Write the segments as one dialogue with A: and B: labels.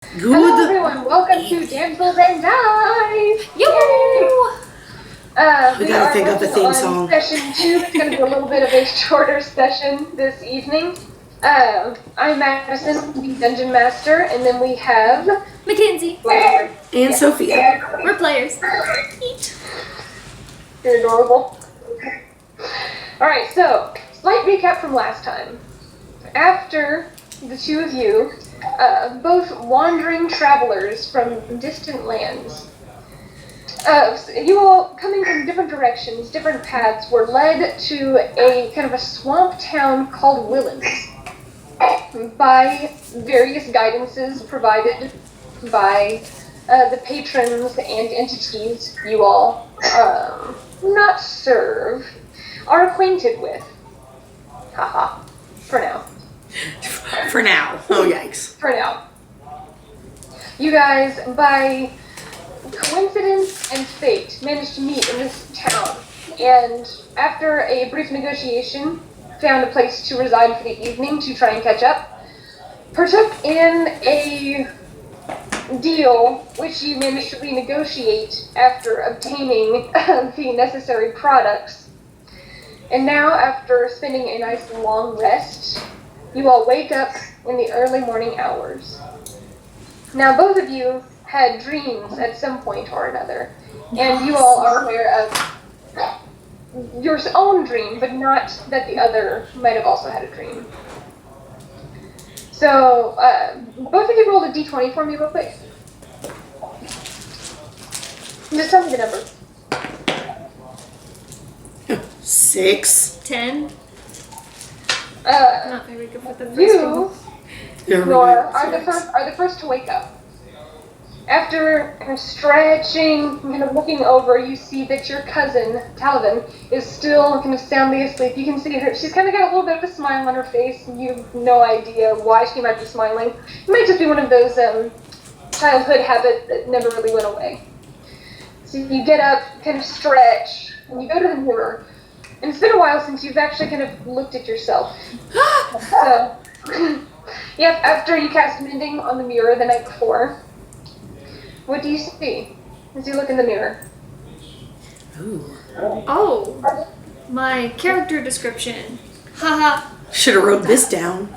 A: Good.
B: Hello everyone, welcome to Damsels and Dive!
A: Yoo-hoo!
B: We
A: gotta think
B: are
A: up a
B: working
A: theme
B: on
A: song.
B: Session 2. It's going to be a little bit of a shorter session this evening. I'm Madison, the Dungeon Master, and then we have...
C: Mackenzie.
A: And Sophia.
C: We're players.
B: You're adorable. Alright, so, slight recap from last time. After the two of you, both wandering travelers from distant lands, you all, coming from different directions, different paths, were led to a kind of a swamp town called Willends by various guidances provided by the patrons and entities you all not serve, are acquainted with. Haha. For now.
A: For now. Oh, yikes.
B: For now. You guys, by coincidence and fate, managed to meet in this town, and after a brief negotiation, found a place to reside for the evening to try and catch up, partook in a deal which you managed to renegotiate after obtaining the necessary products. And now, after spending a nice long rest, you all wake up in the early morning hours. Now, both of you had dreams at some point or another, and you all are aware of your own dream, but not that the other might have also had a dream. So, both of you rolled a d20 for me real quick. Just tell me the number.
A: 6.
C: 10. Not very good with the first
B: You,
A: You're
B: Nora,
A: right.
B: are the first to wake up. After kind of stretching, kind of looking over, you see that your cousin, Talavin, is still kind of soundly asleep. You can see her, she's kind of got a little bit of a smile on her face, and you have no idea why she might be smiling. It might just be one of those childhood habits that never really went away. So you get up, kind of stretch, and you go to the mirror. And it's been a while since you've actually kind of looked at yourself. So, yep, after you cast Mending on the mirror the night before, what do you see as you look in the mirror?
A: Ooh.
C: Oh, my character description. Haha.
A: Should have wrote this down.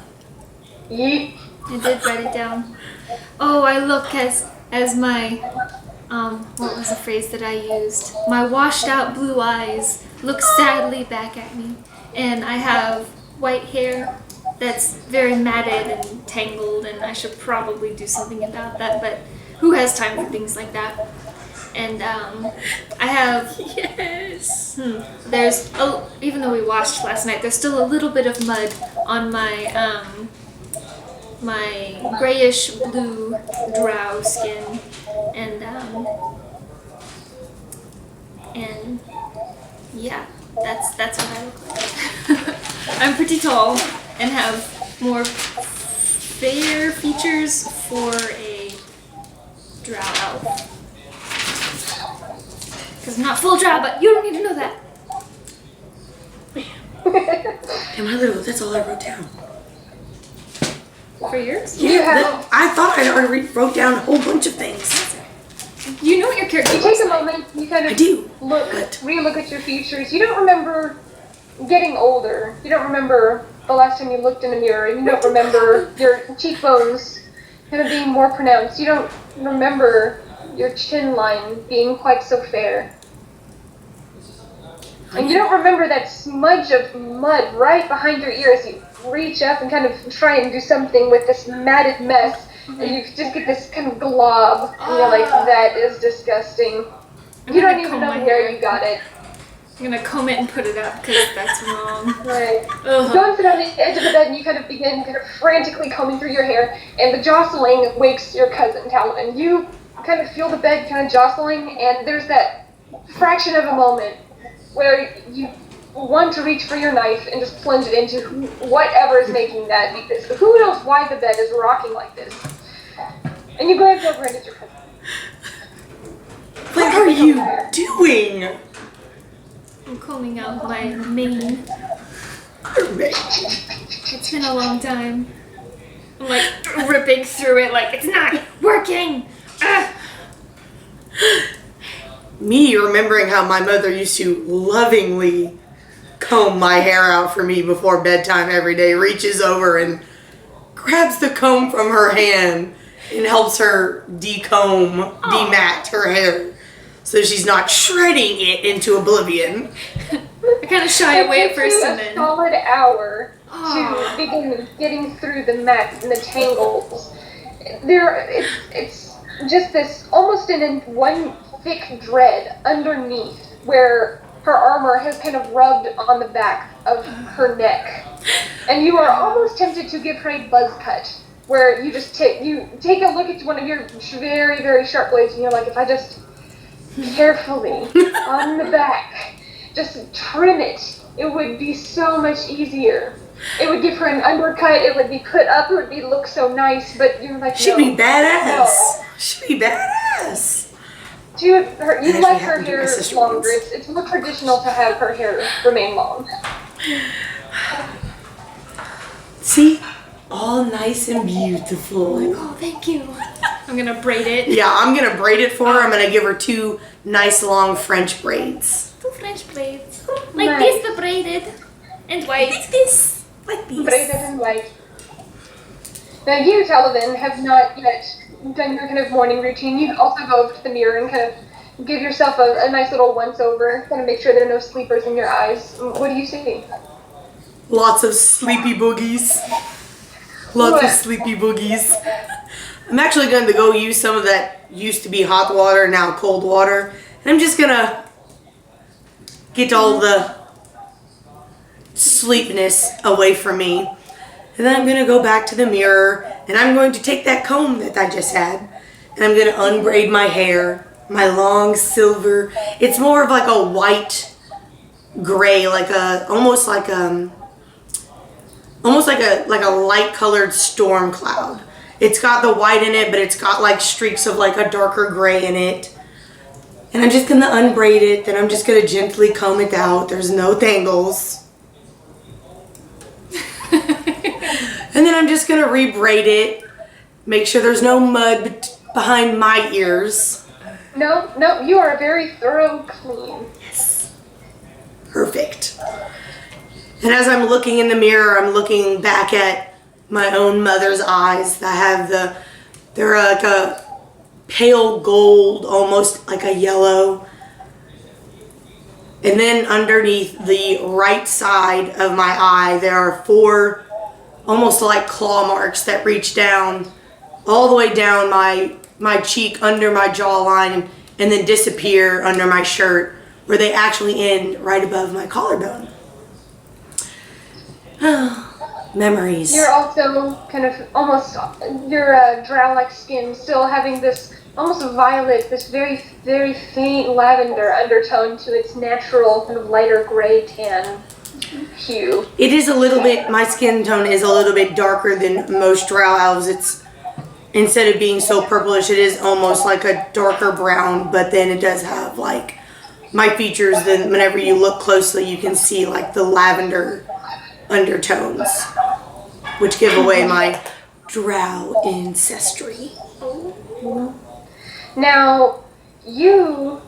B: Yeet.
C: I did write it down. Oh, I look as my, what was the phrase that I used? My washed out blue eyes look sadly back at me. And I have white hair that's very matted and tangled, and I should probably do something about that, but who has time for things like that? And I have,
A: Yes.
C: there's, even though we washed last night, there's still a little bit of mud on my, my grayish blue drow skin, and yeah, that's what I look like. I'm pretty tall and have more fair features for a drow elf. Because I'm not full drow, but you don't need to know that.
A: Am I little? That's all I wrote down.
C: For yours?
A: Yeah, I thought I already wrote down a whole bunch of things.
C: You know what your character
B: You
C: looks
B: take a
C: like.
B: moment, you kind
A: I
B: of
A: do.
B: re-look at your features. You don't remember getting older. You don't remember the last time you looked in a mirror. You don't remember your cheekbones kind of being more pronounced. You don't remember your chin line being quite so fair. And you don't remember that smudge of mud right behind your ear as you reach up and kind of try and do something with this matted mess. And you just get this kind of glob, and you're like, that is disgusting. You don't even know where you got it.
C: I'm gonna comb it and put it up because that's wrong.
B: Right.
C: Ugh.
B: You go and sit on the edge of the bed and you kind of begin kind of frantically combing through your hair, and the jostling wakes your cousin, Talavin. You kind of feel the bed kind of jostling, and there's that fraction of a moment where you want to reach for your knife and just plunge it into whatever is making that, because who knows why the bed is rocking like this. And you glance over and it's your cousin.
A: What are you doing?
C: I'm combing out my mane.
A: Alright.
C: It's been a long time. I'm like ripping through it like it's not working.
A: Me remembering how my mother used to lovingly comb my hair out for me before bedtime every day, reaches over and grabs the comb from her hand and helps her demat her hair so she's not shredding it into oblivion.
C: I kind of shy away at first and
B: a
C: then.
B: solid hour to begin getting through the mess and the tangles. It's just this almost in one thick dread underneath where her armor has kind of rubbed on the back of her neck. And you are almost tempted to give her a buzz cut, where you just take a look at one of your very, very sharp blades and you're like, if I just carefully on the back, just trim it, it would be so much easier. It would give her an undercut, it would be put up, it would look so nice, but you're like,
A: She'd
B: no,
A: be badass.
B: no.
A: She'd be badass.
B: You like her
A: happened to my
B: hair
A: sister
B: longer.
A: once.
B: It's more traditional to have her hair remain long.
A: See? All nice and beautiful.
C: Oh, thank you. I'm gonna braid it.
A: Yeah, I'm gonna braid it for her. I'm gonna give her 2 nice long French braids.
C: 2 French braids. Like
B: Nice.
C: this, the braided. And white.
A: Like this. Like these.
B: Braided and white. Now you, Talavin, have not yet done your kind of morning routine. You also go over to the mirror and kind of give yourself a nice little once-over, kind of make sure there are no sleepers in your eyes. What do you see?
A: Lots of sleepy boogies. Lots of sleepy boogies. I'm actually going to go use some of that used to be hot water, now cold water. And I'm just going to get all the sleepiness away from me. And then I'm going to go back to the mirror and I'm going to take that comb that I just had and I'm going to unbraid my hair, my long silver. It's more of like a white gray, like a almost like a light colored storm cloud. It's got the white in it, but it's got like streaks of like a darker gray in it. And I'm just going to unbraid it, then I'm just going to gently comb it out. There's no tangles. And then I'm just going to rebraid it, make sure there's no mud behind my ears.
B: No, you are very thorough clean.
A: Yes. Perfect. And as I'm looking in the mirror, I'm looking back at my own mother's eyes. They're like a pale gold, almost like a yellow. And then underneath the right side of my eye, there are 4 almost like claw marks that reach down all the way down my cheek under my jawline and then disappear under my shirt where they actually end right above my collarbone. Memories.
B: You're also kind of almost, your drow-like skin still having this almost violet, this very, very faint lavender undertone to its natural kind of lighter gray tan hue.
A: It is a little bit, my skin tone is a little bit darker than most drow elves. It's, instead of being so purplish, it is almost like a darker brown, but then it does have like my features. Then whenever you look closely, you can see like the lavender undertones, which give away my drow ancestry.
B: Now, you,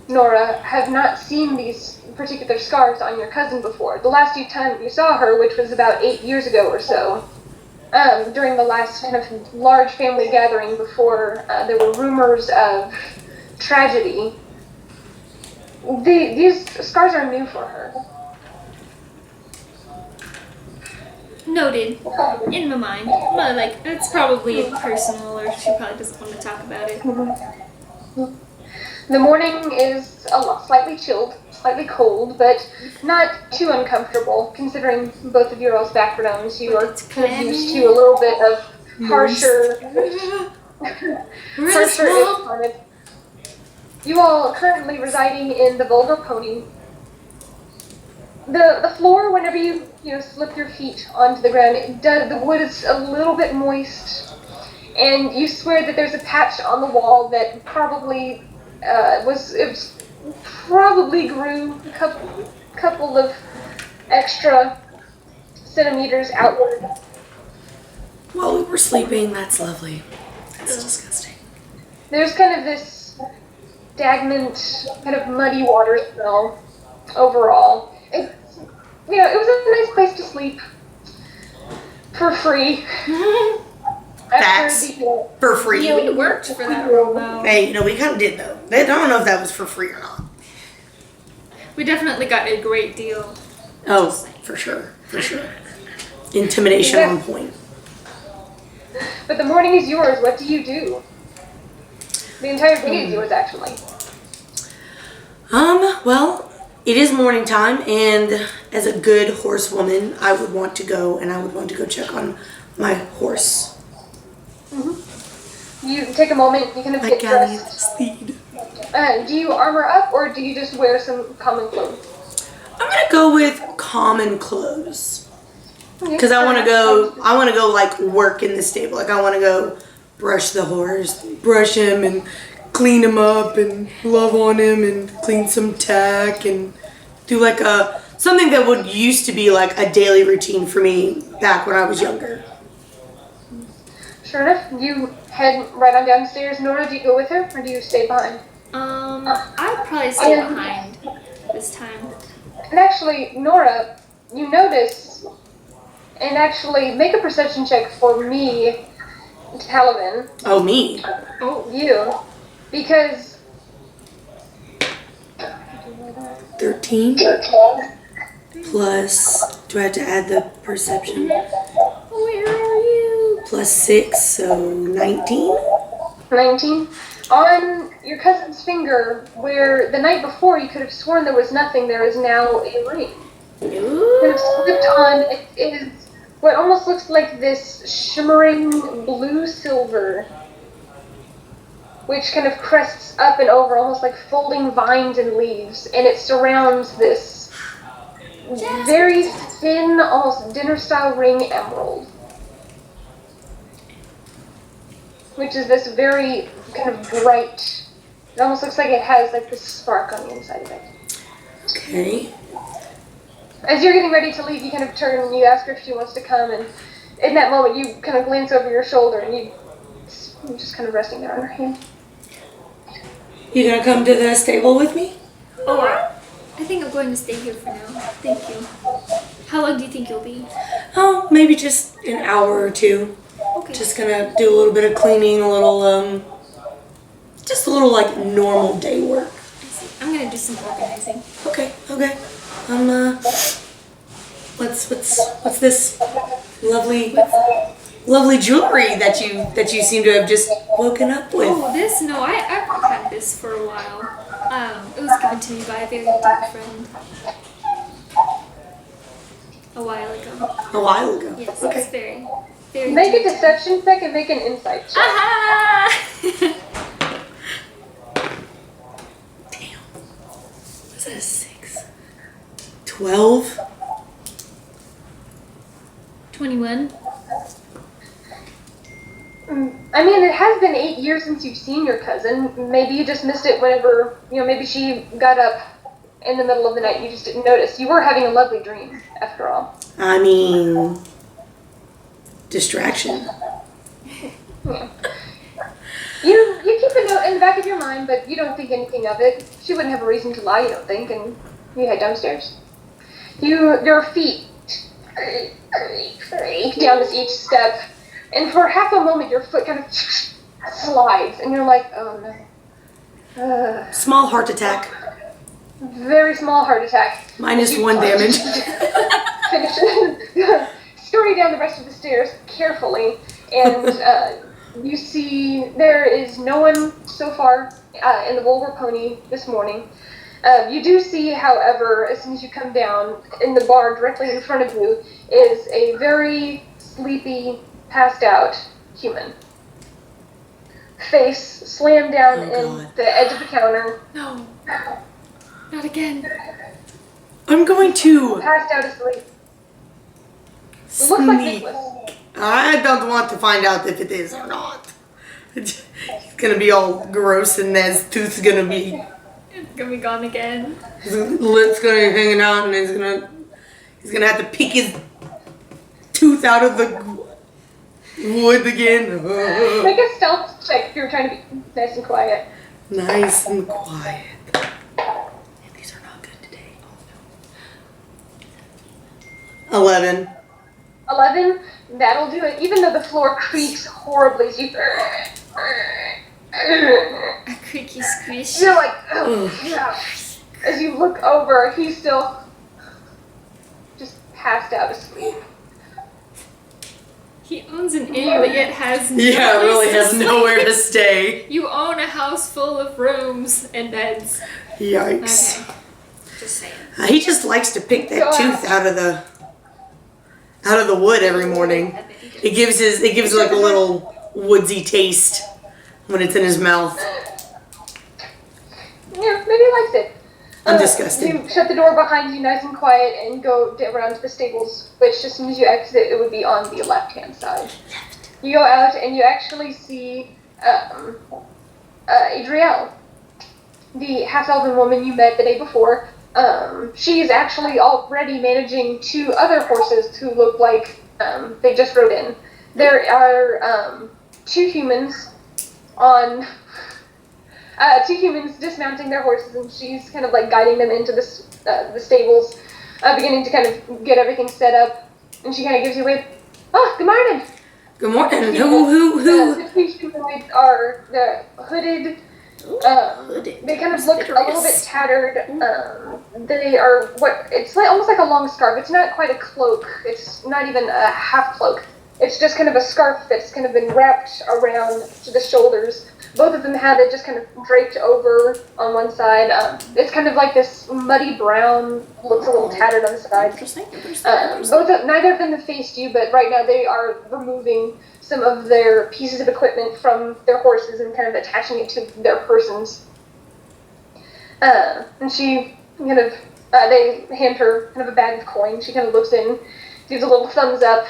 B: Nora, have not seen these particular scars on your cousin before. The last time you saw her, which was about 8 years ago or so, during the last kind of large family gathering before there were rumors of tragedy, these scars are new for her.
C: Noted. In my mind. But like, it's probably personal or she probably doesn't want to talk about it.
B: The morning is slightly chilled, slightly cold, but not too uncomfortable, considering both of your all's backgrounds. You are kind of used to a little bit of harsher climate. You all currently residing in the Vulgar Pony. The floor, whenever you slip your feet onto the ground, the wood is a little bit moist, and you swear that there's a patch on the wall that probably probably grew a couple of extra centimeters outward.
A: While we were sleeping, that's lovely. That's disgusting.
B: There's kind of this stagnant, kind of muddy water smell overall. It's, it was a nice place to sleep for free.
A: Facts. For free.
C: We worked for that room, though.
A: Hey, we kind of did, though. I don't know if that was for free or not.
C: We definitely got a great deal.
A: Oh, for sure. For sure. Intimidation on point.
B: But the morning is yours. What do you do? The entire day is yours, actually.
A: Well, it is morning time, and as a good horsewoman, I would want to go check on my horse.
B: Mm-hmm. You take a moment, you kind of get dressed.
A: Speed.
B: Do you armor up, or do you just wear some common clothes?
A: I'm gonna go with common clothes. Because
B: Okay.
A: I want to go like work in the stable. Like I want to go brush the horse, brush him and clean him up and love on him and clean some tack and do like something that would used to be like a daily routine for me back when I was younger.
B: Sure enough, you head right on downstairs. Nora, do you go with her, or do you stay behind?
C: I'd probably stay behind this time.
B: And actually, Nora, you notice, and actually make a perception check for me, Talavin.
A: Oh, me?
B: Oh, you. Because...
A: 13 plus, do I have to add the perception?
C: Where are you?
A: Plus 6, so 19?
B: 19. On your cousin's finger, where the night before you could have sworn there was nothing, there is now a ring. Kind of slipped on. It is what almost looks like this shimmering blue-silver, which kind of crests up and over, almost like folding vines and leaves, and it surrounds this very thin, almost dinner-style ring emerald, which is this very kind of bright. It almost looks like it has like this spark on the inside of it.
A: Okay.
B: As you're getting ready to leave, you kind of turn and you ask her if she wants to come, and in that moment you kind of glance over your shoulder and you're just kind of resting there on her hand.
A: You gonna come to the stable with me?
C: Oh, I think I'm going to stay here for now. Thank you. How long do you think you'll be?
A: Oh, maybe just an hour or two.
C: Okay.
A: Just gonna do a little bit of cleaning, just a little like normal day work.
C: I see. I'm gonna do some organizing.
A: Okay. What's this lovely jewelry that you seem to have just woken up with?
C: Oh, this? No, I've had this for a while. It was given to me by a very dear friend. A while ago.
A: A while ago.
C: Yes,
A: Okay.
C: it's very, very
B: Make a
C: dear.
B: deception check and make an insight check.
C: Aha!
A: Damn. Was that a 6? 12?
C: 21.
B: I mean, it has been 8 years since you've seen your cousin. Maybe you just missed it whenever, maybe she got up in the middle of the night and you just didn't notice. You were having a lovely dream, after all.
A: I mean, distraction.
B: Yeah. You keep a note in the back of your mind, but you don't think anything of it. She wouldn't have a reason to lie, you don't think, and you head downstairs. Your feet creak down this each step, and for half a moment your foot kind of slides, and you're like, oh no.
A: Small heart attack.
B: Very small heart attack.
A: Minus 1 damage.
B: Finish. Scurry down the rest of the stairs carefully, and you see there is no one so far in the Wolver Pony this morning. You do see, however, as soon as you come down, in the bar directly in front of you is a very sleepy, passed out human. Face slammed down in the edge of the counter.
C: No. Not again.
A: I'm going to
B: Passed out asleep. It looks like
A: sneak.
B: Nicholas.
A: I don't want to find out if it is or not. He's gonna be all gross and his tooth's gonna be,
C: It's gonna be gone again.
A: his lip's gonna be hanging out, and he's gonna have to peek his tooth out of the Wood again.
B: Make a stealth check if you're trying to be nice and quiet.
A: Nice and quiet. Man, these are not good today. Oh, no. 11.
B: 11? That'll do it. Even though the floor creaks horribly as you...
C: A creaky squish.
B: You're like, oh, yeah. As you look over, he's still just passed out asleep.
C: He owns an inn, but yet has no
A: Yeah, really
C: place
A: has
C: to
A: nowhere
C: sleep.
A: to stay.
C: You own a house full of rooms and beds.
A: Yikes.
C: Okay. Just saying.
A: He just likes to pick that tooth out of the wood every morning. It gives like a little woodsy taste when it's in his mouth.
B: Yeah, maybe he likes it.
A: I'm disgusted.
B: You shut the door behind you nice and quiet and go around to the stables, which as soon as you exit, it would be on the left-hand side. You go out and you actually see Adrielle, the half-elven woman you met the day before. She is actually already managing 2 other horses who look like they just rode in. There are 2 humans on... 2 humans dismounting their horses, and she's kind of like guiding them into the stables, beginning to kind of get everything set up. And she kind of gives you a wave. Oh, good morning.
A: Good morning. Who?
B: The 2 humanoids are the hooded. They kind of look a little bit tattered. They are it's like almost like a long scarf. It's not quite a cloak. It's not even a half cloak. It's just kind of a scarf that's kind of been wrapped around to the shoulders. Both of them have it just kind of draped over on one side. It's kind of like this muddy brown, looks a little tattered on the side. Neither of them have faced you, but right now they are removing some of their pieces of equipment from their horses and kind of attaching it to their persons. And she kind of, they hand her kind of a bag of coin. She kind of looks in, gives a little thumbs up,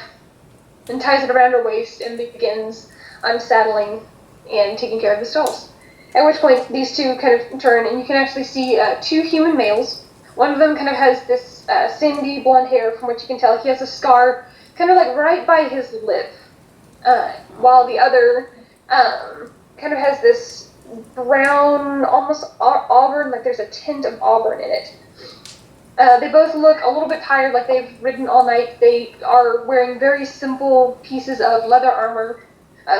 B: and ties it around her waist and begins unsaddling and taking care of the stalls. At which point, these 2 kind of turn, and you can actually see 2 human males. One of them kind of has this sandy blonde hair, from which you can tell he has a scar kind of like right by his lip, while the other kind of has this brown, almost auburn, like there's a tint of auburn in it. They both look a little bit tired, like they've ridden all night. They are wearing very simple pieces of leather armor,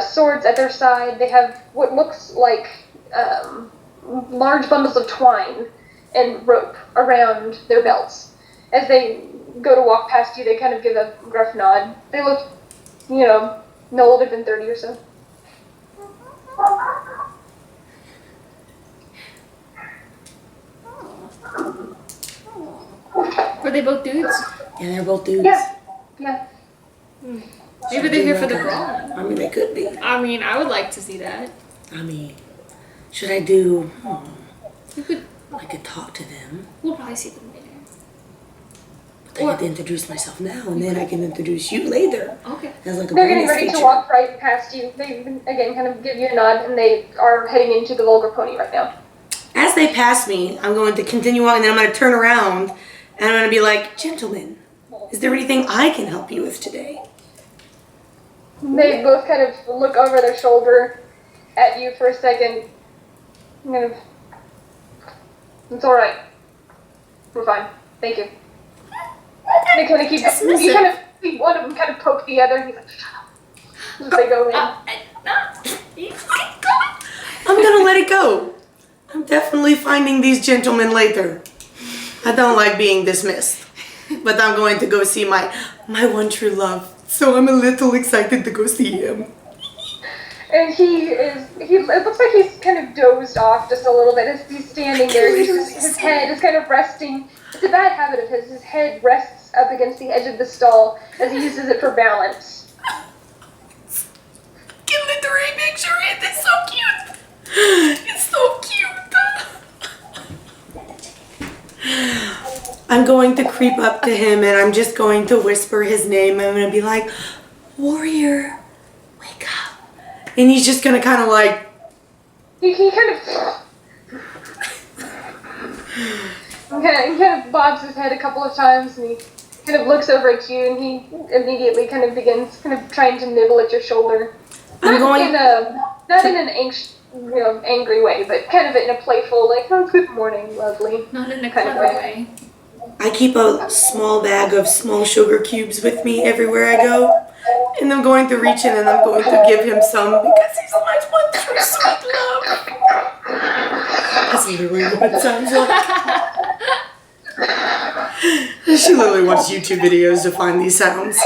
B: swords at their side. They have what looks like large bundles of twine and rope around their belts. As they go to walk past you, they kind of give a gruff nod. They look, no older than 30 or so.
C: Were they both dudes?
A: Yeah, they're both dudes.
B: Yeah.
C: Maybe they're here for the brawn.
A: I mean, they could be.
C: I mean, I would like to see that.
A: I mean, should I do...
C: You could...
A: I could talk to them.
C: We'll probably see them later.
A: But I get to introduce myself now, and then I can introduce you later.
C: Okay.
A: As like a
B: They're getting
A: bonus
B: ready
A: feature.
B: to walk right past you. They, again, kind of give you a nod, and they are heading into the Vulgar Pony right now.
A: As they pass me, I'm going to continue on, and then I'm going to turn around, and I'm going to be like, gentlemen, is there anything I can help you with today?
B: They both kind of look over their shoulder at you for a second. Kind of, it's all right. We're fine. Thank you. They kind of keep. You kind of see one of them kind of poke the other. He's like, shut up. As they go in.
A: I'm going to let it go. I'm definitely finding these gentlemen later. I don't like being dismissed. But I'm going to go see my one true love. So I'm a little excited to go see him.
B: And it looks like he's kind of dozed off just a little bit as he's standing there. His head is kind of resting. It's a bad habit of his. His head rests up against the edge of the stall as he uses it for balance.
A: Give it the right picture. It's so cute. It's so cute. I'm going to creep up to him and I'm just going to whisper his name. I'm going to be like, Warrior, wake up. And he's just going to kind of like...
B: He kind of bobs his head a couple of times and he kind of looks over at you, and he immediately kind of begins kind of trying to nibble at your shoulder. Not in an angry way, but kind of in a playful, like, oh, good morning, lovely.
C: Not in a
B: kind of
C: clever way.
A: I keep a small bag of small sugar cubes with me everywhere I go. And I'm going to reach in and I'm going to give him some because he's my one true sweet love. That's literally what it sounds like. She literally watched YouTube videos to find these sounds.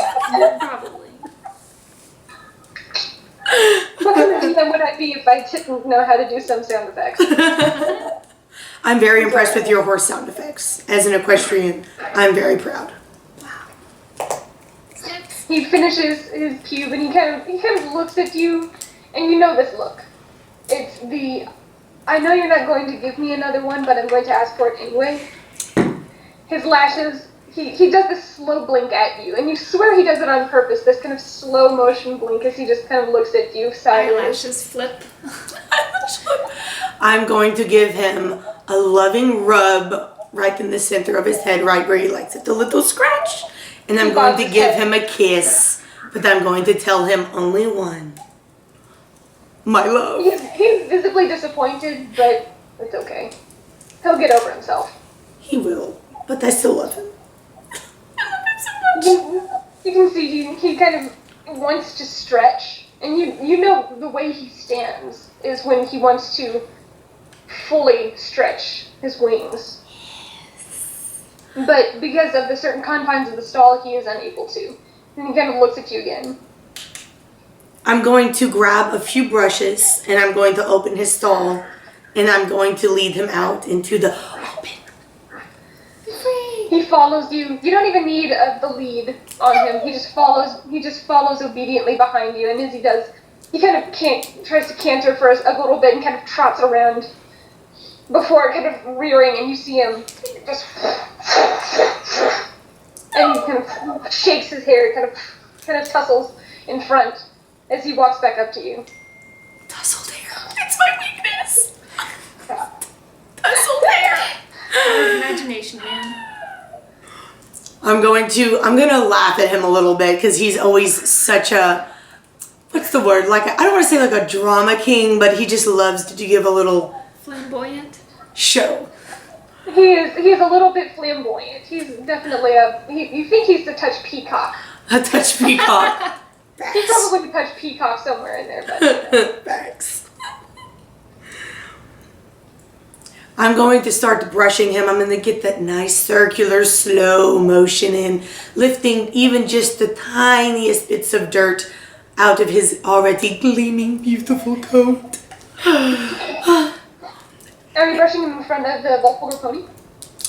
C: Probably.
B: What kind of DM would I be if I didn't know how to do some sound effects?
A: I'm very impressed with your horse sound effects. As an equestrian, I'm very proud.
B: He finishes his cube and he kind of looks at you, and you know this look. It's the, I know you're not going to give me another one, but I'm going to ask for it anyway. His lashes, he does this slow blink at you, and you swear he does it on purpose, this kind of slow motion blink as he just kind of looks at you sideways.
C: Eyelashes flip.
A: I'm going to give him a loving rub right in the center of his head, right where he likes it, the little scratch. And I'm going to give him a kiss, but I'm going to tell him only one. My love.
B: He's visibly disappointed, but it's okay. He'll get over himself.
A: He will, but I still love him. I love him so much.
B: You can see he kind of wants to stretch, and you know the way he stands is when he wants to fully stretch his wings. But because of the certain confines of the stall, he is unable to. And he kind of looks at you again.
A: I'm going to grab a few brushes, and I'm going to open his stall, and I'm going to lead him out into the open.
B: He follows you. You don't even need the lead on him. He just follows obediently behind you. And as he does, he kind of tries to canter for a little bit and kind of trots around before kind of rearing, and you see him just, and he kind of shakes his hair, kind of tussles in front as he walks back up to you.
A: Tousled hair. It's my weakness. Tousled hair.
C: Imagination, man.
A: I'm gonna laugh at him a little bit because he's always such a, what's the word? Like, I don't want to say like a drama king, but he just loves to give a little
C: Flamboyant.
A: show.
B: He's a little bit flamboyant. He's definitely you think he's a touch peacock.
A: A touch peacock.
B: He's probably a touch peacock somewhere in there, but
A: Thanks. I'm going to start brushing him. I'm going to get that nice circular slow motion in, lifting even just the tiniest bits of dirt out of his already gleaming beautiful coat.
B: Are you brushing him in front of the Volpolgar pony?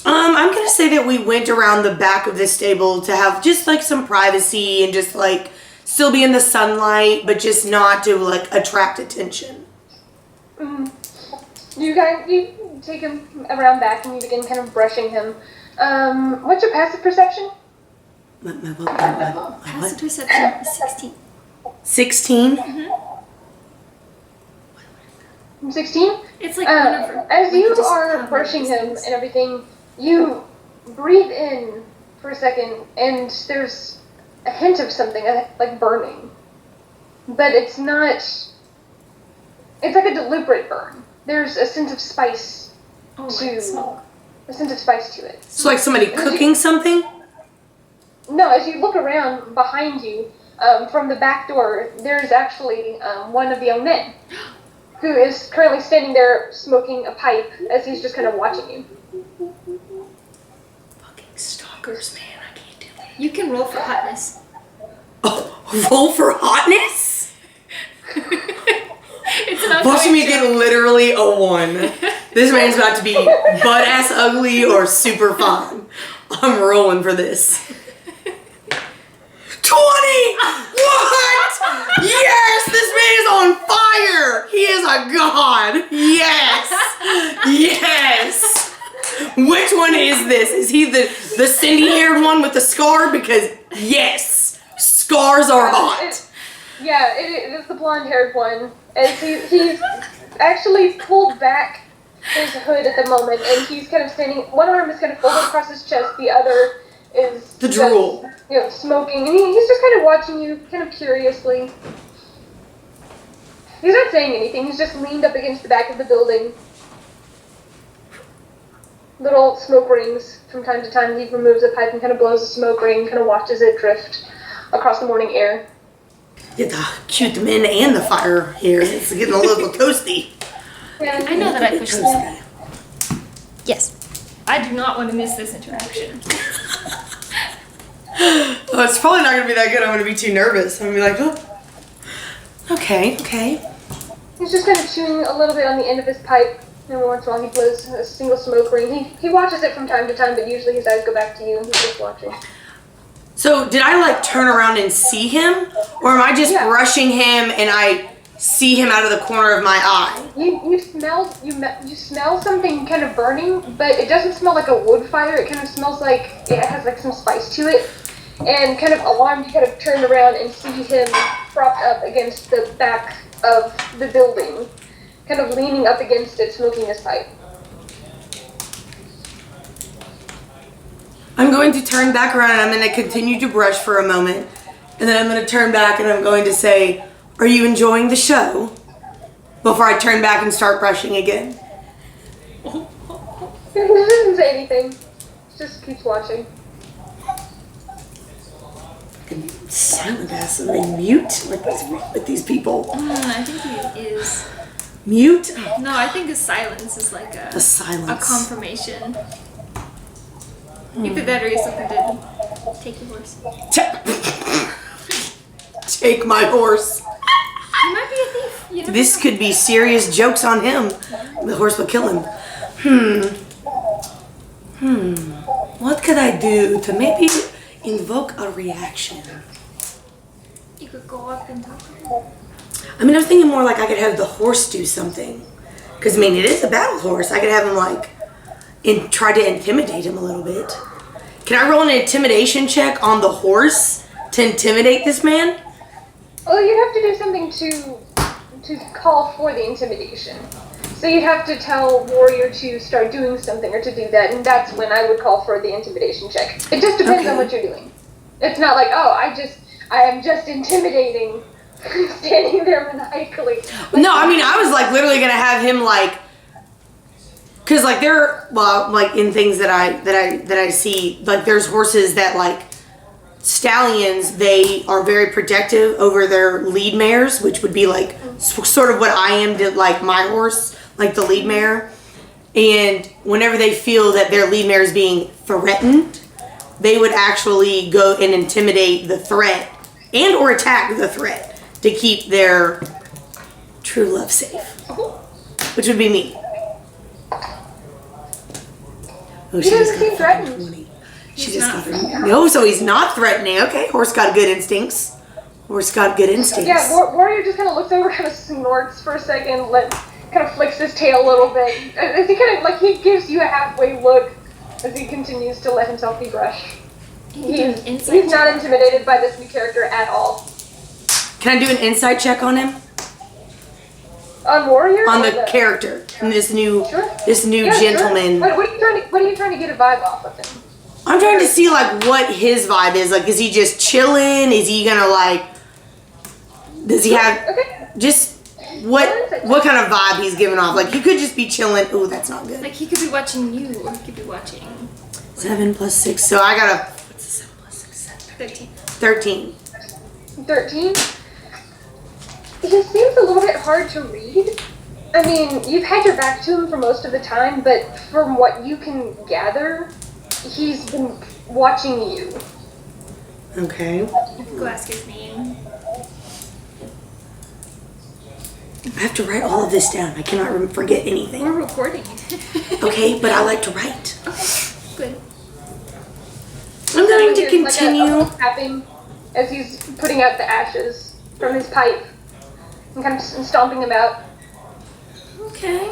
A: I'm gonna say that we went around the back of the stable to have just like some privacy and just like still be in the sunlight, but just not to like attract attention.
B: You take him around back and you begin kind of brushing him. What's your passive perception?
C: Passive perception is 16.
A: 16?
C: Mm-hmm.
B: 16?
C: It's like whenever.
B: As you
C: just
B: are
C: have
B: brushing
C: these
B: him
C: things.
B: and everything, you breathe in for a second, and there's a hint of something, like burning. But it's not... It's like a deliberate burn. There's a scent of spice
C: smoke.
B: A scent of spice to it.
A: So like somebody cooking something?
B: No, as you look around behind you, from the back door, there's actually one of the young men who is currently standing there smoking a pipe as he's just kind of watching you.
A: Fucking stalkers, man. I can't do it.
C: You can roll for hotness.
A: Oh, roll for hotness?
C: It's an
A: Watching me get literally a 1. This man's about to be butt-ass ugly or super fun. I'm rolling for this. 20! What? Yes! This man is on fire! He is a god! Yes! Yes! Which one is this? Is he the Cindy-haired one with the scar? Because, yes! Scars are hot!
B: It is the blonde-haired one. As he's actually pulled back his hood at the moment, and he's kind of standing. One arm is kind of folded across his chest, the other is
A: The drool.
B: just, smoking, and he's just kind of watching you, kind of curiously. He's not saying anything. He's just leaned up against the back of the building. Little smoke rings from time to time. He removes a pipe and kind of blows a smoke ring, kind of watches it drift across the morning air.
A: Get the cute men and the fire here. It's getting a little toasty.
B: And
C: I know that I pushed
A: Toasty.
C: that. Yes. I do not want to miss this interaction.
A: Oh, it's probably not going to be that good. I'm going to be too nervous. I'm going to be like, oh. Okay.
B: He's just kind of chewing a little bit on the end of his pipe. Every once in a while he blows a single smoke ring. He watches it from time to time, but usually his eyes go back to you and he's just watching.
A: So did I like turn around and see him? Or am I just brushing him and I see him out of the corner of my eye?
B: You smell something kind of burning, but it doesn't smell like a wood fire. It kind of smells like it has like some spice to it. And kind of alarmed, you kind of turn around and see him propped up against the back of the building, kind of leaning up against it, smoking his pipe.
A: I'm going to turn back around and I'm going to continue to brush for a moment. And then I'm going to turn back and I'm going to say, are you enjoying the show? Before I turn back and start brushing again.
B: He doesn't say anything. He just keeps watching.
A: Silent ass. Are they mute? Like, what's wrong with these people?
C: I think he is.
A: Mute?
C: No, I think his silence is like
A: A silence.
C: a confirmation. Either that or he's looking to take your horse.
A: Take my horse.
C: He might be a thief. You never
A: This
C: know.
A: could be serious jokes on him. The horse will kill him. What could I do to maybe invoke a reaction?
C: You could go up and talk to him.
A: I mean, I was thinking more like I could have the horse do something. Because, I mean, it is a battle horse. I could have him, like, try to intimidate him a little bit. Can I roll an intimidation check on the horse to intimidate this man?
B: Well, you'd have to do something to call for the intimidation. So you'd have to tell Warrior to start doing something or to do that, and that's when I would call for the intimidation check. It just depends on what you're doing. It's not like, oh, I am just intimidating, standing there maniacally.
A: No, I mean, I was, like, literally going to have him, like, because, like, like, in things that I see, like, there's horses that, like, stallions, they are very protective over their lead mares, which would be, like, sort of what I am to, like, my horse, like, the lead mare. And whenever they feel that their lead mare is being threatened, they would actually go and intimidate the threat and or attack the threat to keep their true love safe, which would be me. Oh,
B: He doesn't seem threatened.
A: 20. She just got her. No, so he's not threatening. Okay, horse got good instincts. Horse got good instincts.
B: Yeah, Warrior just kind of looks over, kind of snorts for a second, kind of flicks his tail a little bit. As he kind of, like, he gives you a halfway look as he continues to let himself be brushed. He's not intimidated by this new character at all.
A: Can I do an insight check on him?
B: On Warrior?
A: On
B: or
A: the character, and this new
B: Yeah,
A: gentleman.
B: Sure. What are you trying to get a vibe off of him?
A: I'm trying to see like what his vibe is. Like, is he just chilling? Is he gonna like? Does he have just what kind of vibe he's giving off? Like, he could just be chilling. Ooh, that's not good.
C: Like, he could be watching you, or he could be watching
A: 7 + 6. So I got a. What's 7 + 6?
C: 13.
A: 13.
B: 13? He seems a little bit hard to read. I mean, you've had your back to him for most of the time, but from what you can gather, he's been watching you.
A: Okay.
C: Go ask his name.
A: I have to write all of this down. I cannot forget anything.
C: We're recording.
A: Okay, but I like to write.
C: Okay, good.
A: I'm going to
B: Like
A: continue.
B: a tapping as he's putting out the ashes from his pipe and kind of stomping them out.
A: Okay.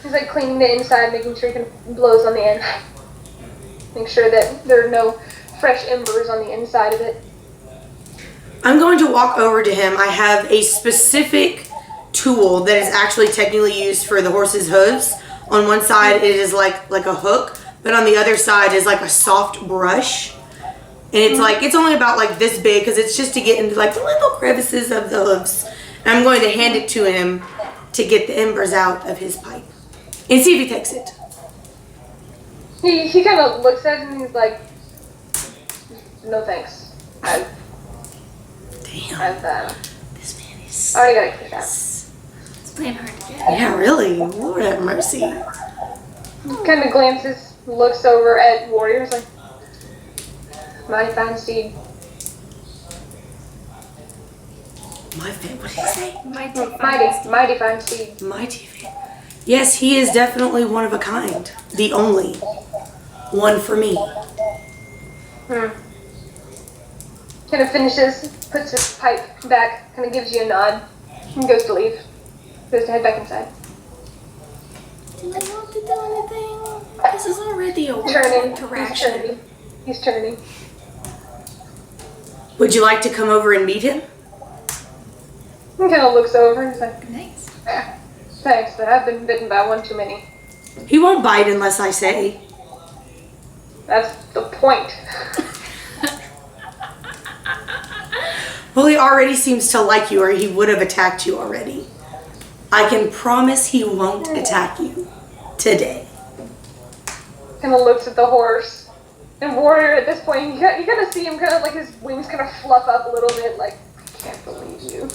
B: He's like cleaning the inside, making sure he can blows on the end. Make sure that there are no fresh embers on the inside of it.
A: I'm going to walk over to him. I have a specific tool that is actually technically used for the horse's hooves. On one side, it is like a hook, but on the other side is like a soft brush. And it's like, it's only about like this big because it's just to get into like the little crevices of the hooves. And I'm going to hand it to him to get the embers out of his pipe and see if he takes it.
B: He kind of looks at it and he's like, no thanks. I've
A: This man is...
B: already got it kicked out.
C: It's playing hard to get.
A: Yeah, really. Lord have mercy.
B: Kind of glances, looks over at Warriors like, mighty fine steed.
A: What did he say?
B: Mighty fine steed.
A: Mighty. Yes, he is definitely one of a kind. The only one for me.
B: Kind of finishes, puts his pipe back, kind of gives you a nod, and goes to leave. Goes to head back inside.
A: Do you want to do anything? This is already a
B: Turning.
A: interaction.
B: He's turning.
A: Would you like to come over and meet him?
B: He kind of looks over and is like,
C: Nice.
B: thanks, but I've been bitten by one too many.
A: He won't bite unless I say.
B: That's the point.
A: Well, he already seems to like you, or he would have attacked you already. I can promise he won't attack you today.
B: Kind of looks at the horse. And Warrior, at this point, you kind of see him kind of like his wings kind of fluff up a little bit, like, I can't believe you.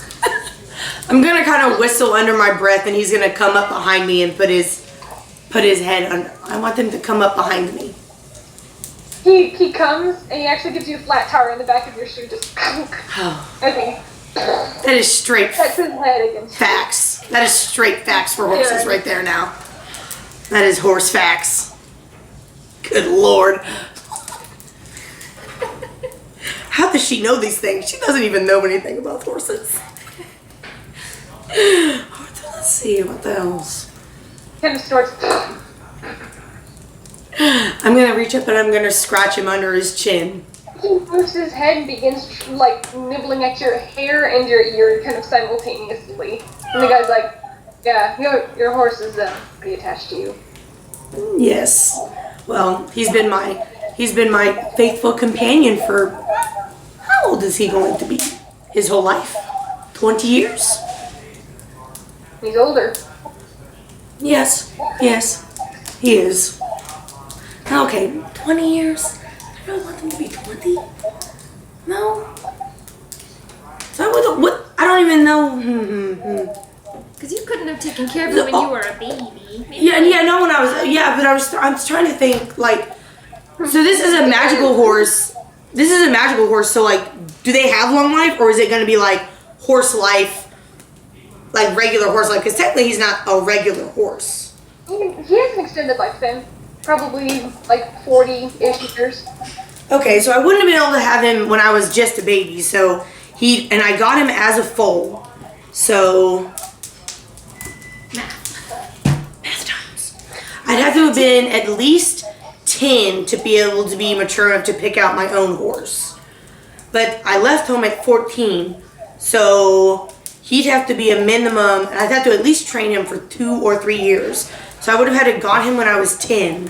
A: I'm gonna kind of whistle under my breath, and he's gonna come up behind me and put his head under. I want them to come up behind me.
B: He comes and he actually gives you a flat tire in the back of your shoe, just okay.
A: That is straight
B: That's his head against
A: facts. That is straight facts for horses right there now. That is horse facts. Good Lord. How does she know these things? She doesn't even know anything about horses. Let's see, what else?
B: kind of starts.
A: I'm gonna reach up and I'm gonna scratch him under his chin.
B: He moves his head and begins like nibbling at your hair and your ear kind of simultaneously. And the guy's like, yeah, your horse is pretty attached to you.
A: Yes. Well, he's been my faithful companion for, how old is he going to be? His whole life? 20 years?
B: He's older.
A: Yes, he is. Okay, 20 years? I don't want him to be 20. No? So what? I don't even know.
C: Because you couldn't have taken care of him when you were a baby. Maybe
A: No, when I was, but I'm trying to think, like, so this is a magical horse. This is a magical horse, so, like, do they have long life, or is it going to be, like, horse life, like regular horse life? Because technically he's not a regular horse.
B: He has an extended lifespan. Probably, like, 40-ish years.
A: Okay, so I wouldn't have been able to have him when I was just a baby, so I got him as a foal, so... Math times. I'd have to have been at least 10 to be able to be mature enough to pick out my own horse. But I left home at 14, so he'd have to be a minimum, and I'd have to at least train him for 2 or 3 years. So I would have had to got him when I was 10,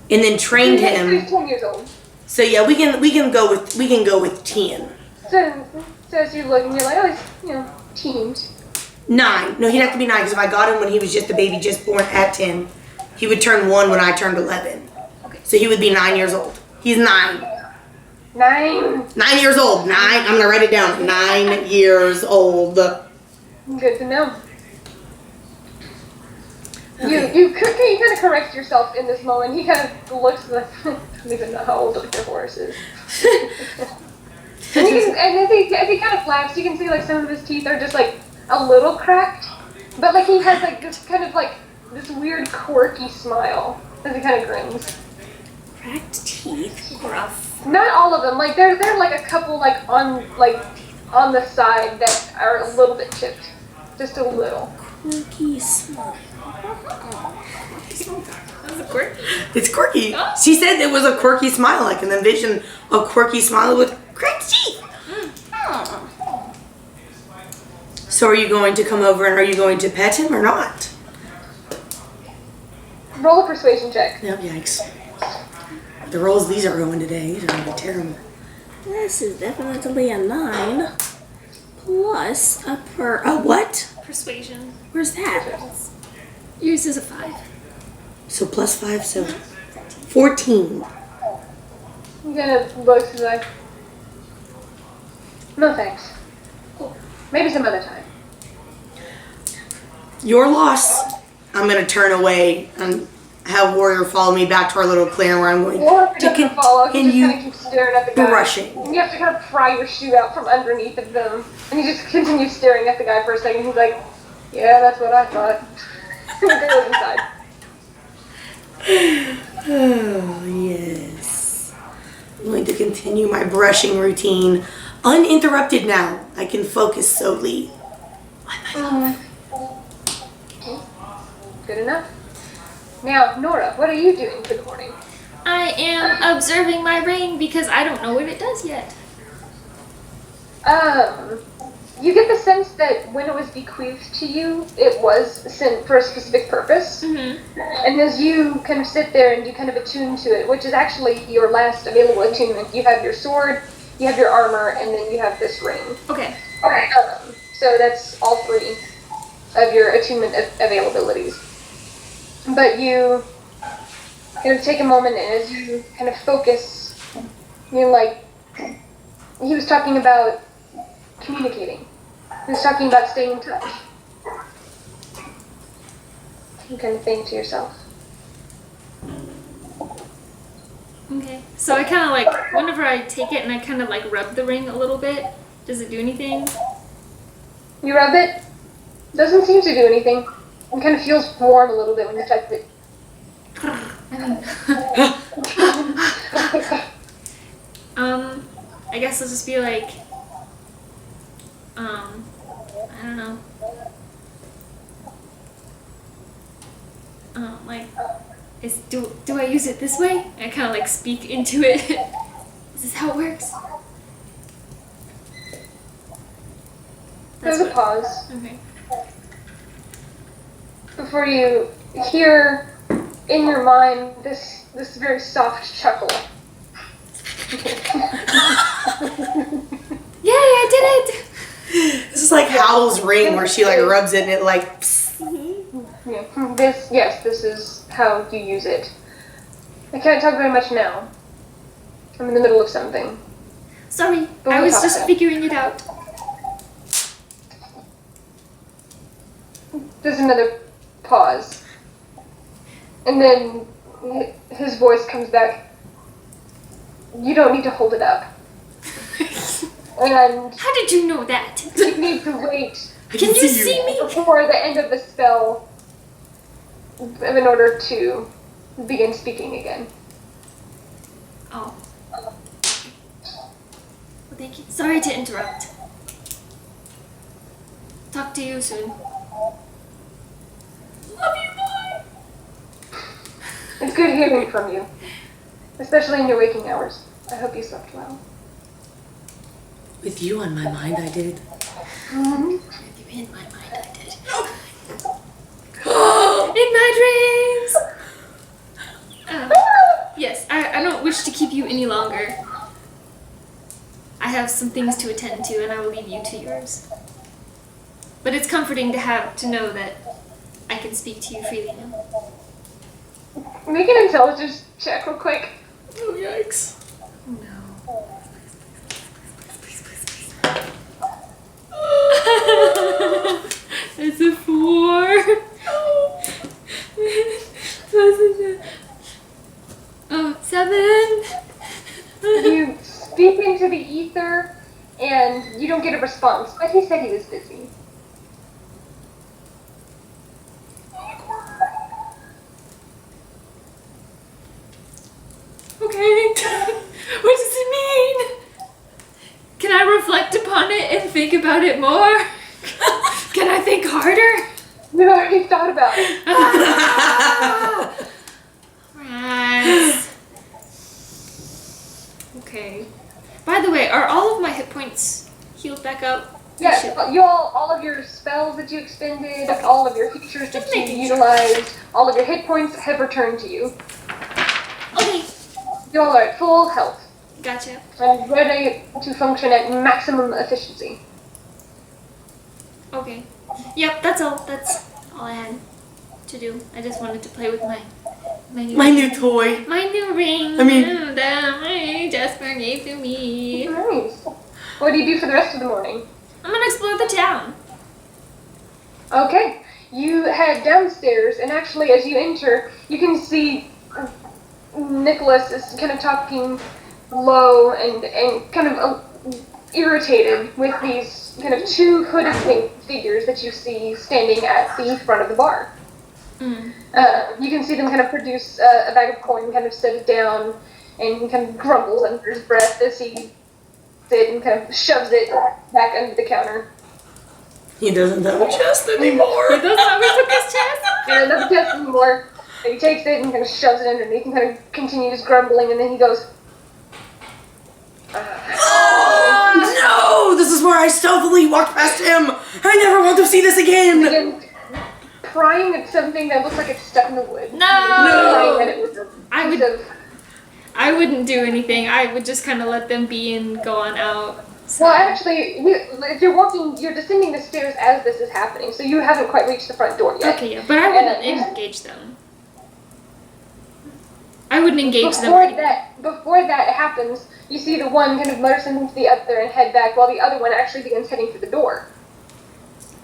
A: and then trained him.
B: He's 10 years old.
A: So yeah, we can go with 10.
B: So as you look and you're like, oh, he's, teens.
A: 9. No, he'd have to be 9 because if I got him when he was just a baby, just born at 10, he would turn 1 when I turned 11.
C: Okay.
A: So he would be 9 years old. He's 9.
B: 9.
A: 9 years old. 9. I'm gonna write it down. 9 years old.
B: Good to know.
A: Okay.
B: You kind of correct yourself in this moment. He kind of looks like, I don't even know how old your horse is. and as he kind of flaps, you can see like some of his teeth are just like a little cracked, but like he has like this kind of like this weird quirky smile as he kind of grins.
C: Cracked teeth. Rough.
B: Not all of them. Like there are like a couple like on the side that are a little bit chipped, just a little.
A: Quirky smile.
C: That's a quirky.
A: It's quirky. She said it was a quirky smile. I can envision a quirky smile with cracked teeth. So are you going to come over and are you going to pet him or not?
B: Roll a persuasion check.
A: Yep, yikes. The rolls these are going today, these are going to be terrible.
D: This is definitely a 9 plus a what?
C: Persuasion.
D: Where's that?
C: Yours is a 5.
A: So plus 5, so 14.
B: I'm gonna look to like, no thanks. Maybe some other time.
A: Your loss. I'm going to turn away and have Warrior follow me back to our little clearing where I'm going
B: Or if
A: to
B: he doesn't follow, he just kind of
A: continue
B: keeps staring at the guy.
A: brushing.
B: And you have to kind of pry your shoe out from underneath of them. And he just continues staring at the guy for a second. He's like, yeah, that's what I thought. He goes inside.
A: Oh, yes. I'm going to continue my brushing routine uninterrupted now. I can focus solely on my love.
B: Good enough. Now, Nora, what are you doing for the morning?
C: I am observing my ring because I don't know what it does yet.
B: You get the sense that when it was bequeathed to you, it was sent for a specific purpose.
C: Mm-hmm.
B: And as you kind of sit there and you kind of attune to it, which is actually your last available attunement, you have your sword, you have your armor, and then you have this ring.
C: Okay.
B: So that's all 3 of your attunement availabilities. But you kind of take a moment, and as you kind of focus, you're like, he was talking about communicating. He was talking about staying in touch. You kind of think to yourself.
C: Okay. So I kind of like, whenever I take it and I kind of like rub the ring a little bit, does it do anything?
B: You rub it. Doesn't seem to do anything. It kind of feels warm a little bit when you touch it.
C: I guess I'll just be like, I don't know. Like, do I use it this way? I kind of like speak into it. Is this how it works?
B: There's a pause
C: Okay.
B: before you hear in your mind this very soft chuckle.
C: Yay, I did it!
A: This is like Howl's ring where she like rubs it and it like psst.
B: Yeah. This is how you use it. I can't talk very much now. I'm in the middle of something.
C: Sorry,
B: But
C: I
B: we'll
C: was
B: talk
C: just
B: about it.
C: figuring it out.
B: There's another pause. And then his voice comes back. You don't need to hold it up. And
C: How did you know that?
B: you need to wait
C: Can you see me?
B: before the end of the spell in order to begin speaking again.
C: Oh. Well, thank you. Sorry to interrupt. Talk to you soon. Love you, boy!
B: It's good hearing from you, especially in your waking hours. I hope you slept well.
A: With you on my mind, I did.
B: Mm-hmm.
C: With you in my mind, I did. In my dreams! Yes, I don't wish to keep you any longer. I have some things to attend to, and I will leave you to yours. But it's comforting to know that I can speak to you freely now.
B: Make an intelligence check real quick.
A: Oh, yikes.
C: No. It's a 4. Oh, 7.
B: You speak into the ether, and you don't get a response, but he said he was busy.
C: Okay. What does it mean? Can I reflect upon it and think about it more? Can I think harder?
B: You already thought about it.
C: Rats. Okay. By the way, are all of my hit points healed back up?
B: Yes, all of your spells that you expended, all of your features that you utilized, all of your hit points have returned to you.
C: Okay.
B: You all are at full health
C: Gotcha.
B: and ready to function at maximum efficiency.
C: Okay. Yep, that's all. That's all I had to do. I just wanted to play with my
A: new toy.
C: My new ring.
A: I mean-
C: that Jasper gave to me.
B: Nice. What do you do for the rest of the morning?
C: I'm gonna explore the town.
B: Okay. You head downstairs, and actually, as you enter, you can see Nicholas is kind of talking low and kind of irritated with these kind of two hooded figures that you see standing at the front of the bar.
C: Mm.
B: You can see them kind of produce a bag of coin, kind of set it down, and he kind of grumbles under his breath as he it and kind of shoves it back under the counter.
A: He doesn't have a chest anymore.
C: He doesn't have his chest.
B: Yeah, not the chest anymore. And he takes it and kind of shoves it underneath and kind of continues grumbling, and then he goes,
A: Oh no! This is where I stealthily walked past him. I never want to see this again.
B: begins prying at something that looks like it's stuck in the wood.
C: No!
B: Prying at it with a
C: I
B: piece
C: would-
B: of-
C: I wouldn't do anything. I would just kind of let them be and go on out. So.
B: Well, actually, if you're walking, you're descending the stairs as this is happening, so you haven't quite reached the front door yet.
C: Okay, yeah, but I wouldn't engage them. I wouldn't engage them.
B: Before that happens, you see the one kind of mutter something to the other and head back, while the other one actually begins heading for the door.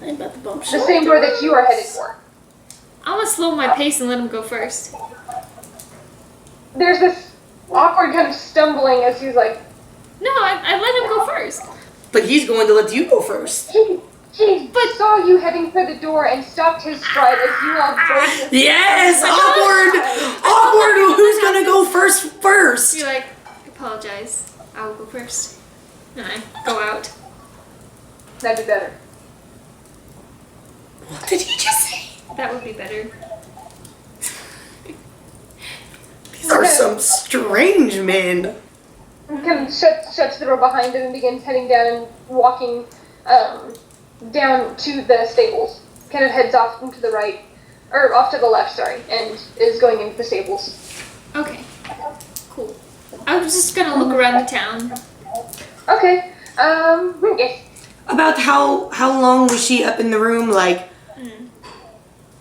D: I'm about to bump
B: The same door that you are headed for.
C: I'm gonna slow my pace and let him go first.
B: There's this awkward kind of stumbling as he's like,
C: No, I let him go first.
A: But he's going to let you go first.
B: he saw you heading for the door and stopped his stride as you all both.
A: Yes! Awkward! Awkward! Who's gonna go first?
C: Be like, apologize. I will go first. And I go out.
B: That'd be better.
A: What did he just say?
C: That would be better.
A: These are some strange men.
B: He kind of shuts the door behind him and begins heading down and walking down to the stables. Kind of heads off into the right, or off to the left, sorry, and is going into the stables.
C: Okay. Cool. I was just gonna look around the town.
B: Okay, yes.
A: About how long was she up in the room? Like,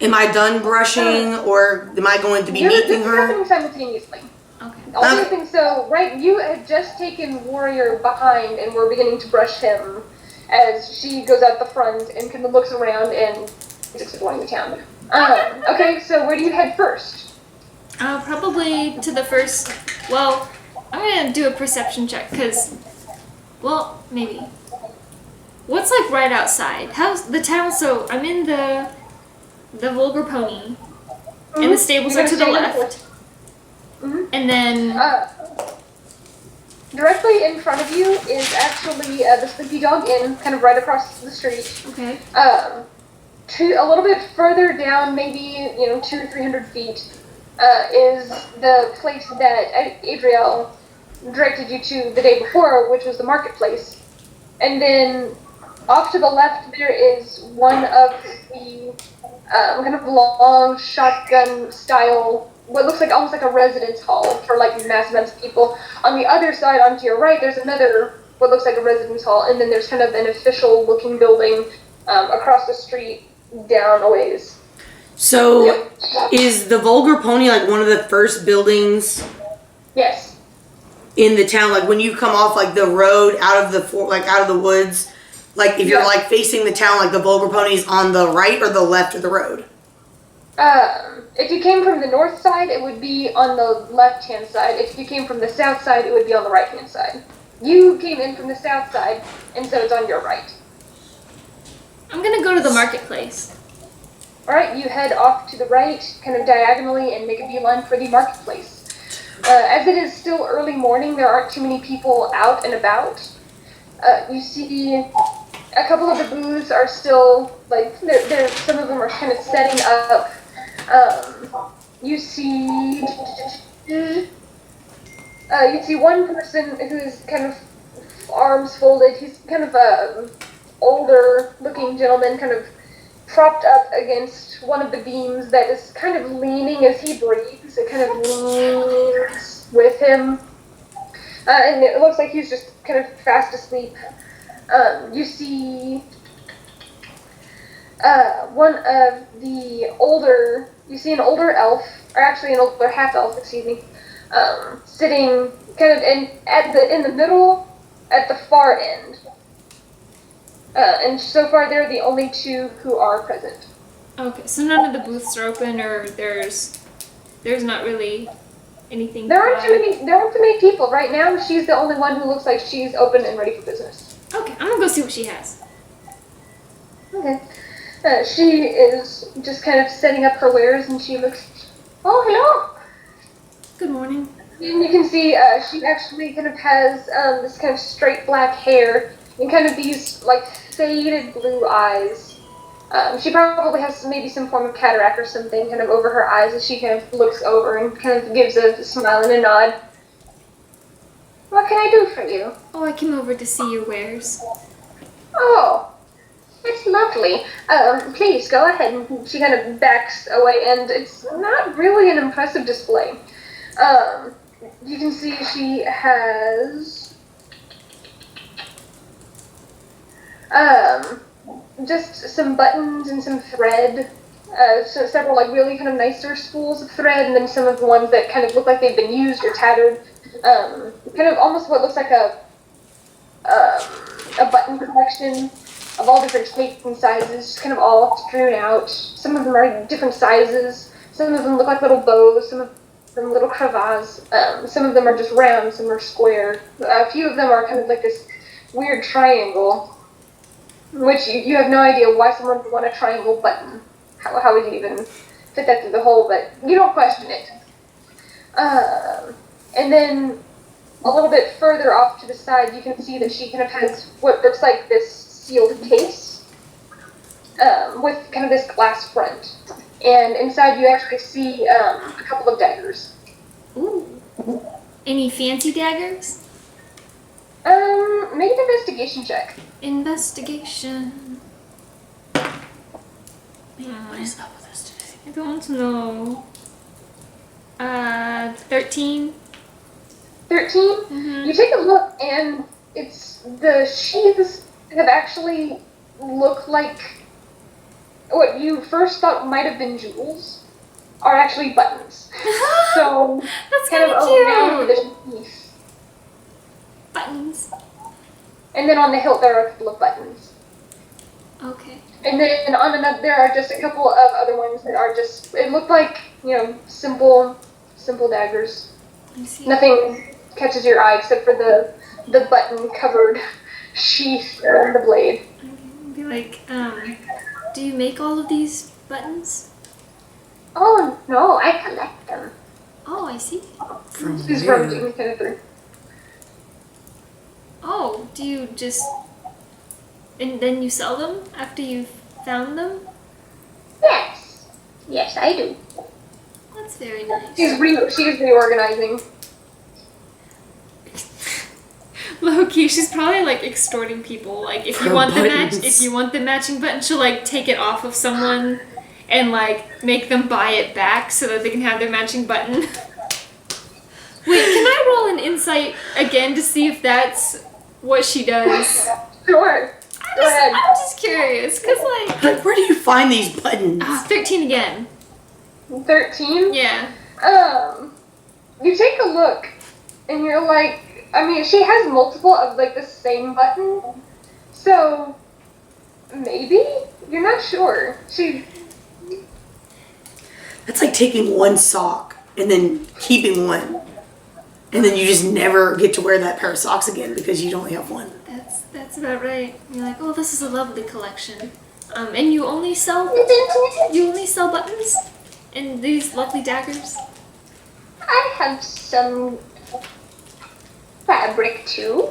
A: am I done brushing, or am I going to be meeting
B: This is
A: her?
B: happening simultaneously.
C: Okay.
B: All these things, so, right, you had just taken Warrior behind and were beginning to brush him as she goes out the front and kind of looks around and is exploring the town. Okay, so where do you head first?
C: Probably to the first. Well, I'm gonna do a perception check because, well, maybe. What's like right outside? How's the town? So I'm in the Vulgar Pony, and the stables
B: You're
C: are to
B: gonna
C: the
B: stay in
C: left.
B: Mhm.
C: And then
B: Directly in front of you is actually the Sleepy Dog Inn, kind of right across the street.
C: okay.
B: A little bit further down, maybe 200 to 300 feet, is the place that Adriel directed you to the day before, which was the marketplace. And then off to the left, there is one of the kind of long shotgun style, what looks like almost like a residence hall for like mass amounts of people. On the other side, onto your right, there's another what looks like a residence hall, and then there's kind of an official looking building across the street down a ways.
A: So, is the Vulgar Pony like one of the first buildings
B: Yes.
A: in the town? Like when you come off like the road out of the woods, like if you're like facing the town, like the Vulgar Pony's on the right or the left of the road?
B: If you came from the north side, it would be on the left-hand side. If you came from the south side, it would be on the right-hand side. You came in from the south side, and so it's on your right.
C: I'm gonna go to the marketplace.
B: Alright, you head off to the right, kind of diagonally, and make a beeline for the marketplace. As it is still early morning, there aren't too many people out and about. You see a couple of the booths are still, like, some of them are kind of setting up. You see one person who's kind of arms folded. He's kind of older looking gentleman kind of propped up against one of the beams that is kind of leaning as he breathes. It kind of leans with him. And it looks like he's just kind of fast asleep. You see you see an older elf, or actually an older half elf, excuse me, sitting kind of in the middle at the far end. And so far they're the only two who are present.
C: Okay, so none of the booths are open, or there's not really anything.
B: There aren't too many people right now. She's the only one who looks like she's open and ready for business.
C: Okay, I'm gonna go see what she has.
B: Okay. She is just kind of setting up her wares, and she looks. Oh, hello.
C: Good morning.
B: And you can see she actually kind of has this kind of straight black hair and kind of these like faded blue eyes. She probably has maybe some form of cataract or something kind of over her eyes as she kind of looks over and kind of gives a smile and a nod. What can I do for you?
C: Oh, I came over to see your wares.
B: Oh, that's lovely. Please go ahead. And she kind of backs away, and it's not really an impressive display. You can see she has just some buttons and some thread. So several like really kind of nicer spools of thread, and then some of the ones that kind of look like they've been used or tattered. Kind of almost what looks like a button collection of all different shapes and sizes, just kind of all strewn out. Some of them are different sizes. Some of them look like little bows. Some of them little cravats. Some of them are just round. Some are square. A few of them are kind of like this weird triangle, which you have no idea why someone would want a triangle button. How would you even fit that through the hole? But you don't question it. And then a little bit further off to the side, you can see that she kind of has what looks like this sealed case with kind of this glass front. And inside you actually see a couple of daggers.
C: Ooh. Any fancy daggers?
B: Make an investigation check.
C: Investigation.
D: What is up with us today?
C: I don't know. 13.
B: 13?
C: Mm-hmm.
B: You take a look, and it's the sheaths have actually look like what you first thought might have been jewels are actually buttons. So
C: That's
B: kind of around
C: cute.
B: the sheath.
C: Buttons.
B: And then on the hilt there are a couple of buttons.
C: Okay.
B: And then on another there are just a couple of other ones that are just it looked like, simple daggers.
C: I see.
B: Nothing catches your eye except for the button covered sheath and the blade.
C: I'd be like, do you make all of these buttons?
B: Oh no, I collect them.
C: Oh, I see.
D: From
B: She's
D: where?
B: rummaging kind of through.
C: Oh, do you just... And then you sell them after you've found them?
B: Yes, I do.
C: That's very nice.
B: She's reorganizing.
C: Low-key, she's probably like extorting people. Like if you
D: For
C: want
D: buttons.
C: the matching button, she'll like take it off of someone and like make them buy it back so that they can have their matching button. Wait, can I roll an insight again to see if that's what she does?
B: Sure. Go ahead.
C: I'm just curious, cause like
A: Where do you find these buttons?
C: 13 again.
B: 13?
C: Yeah.
B: You take a look, and you're like, she has multiple of like the same button, so maybe? You're not sure.
A: That's like taking one sock and then keeping one. And then you just never get to wear that pair of socks again because you only have one.
C: That's about right. You're like, oh, this is a lovely collection. And you only sell buttons and these lovely daggers.
B: I have some fabric too.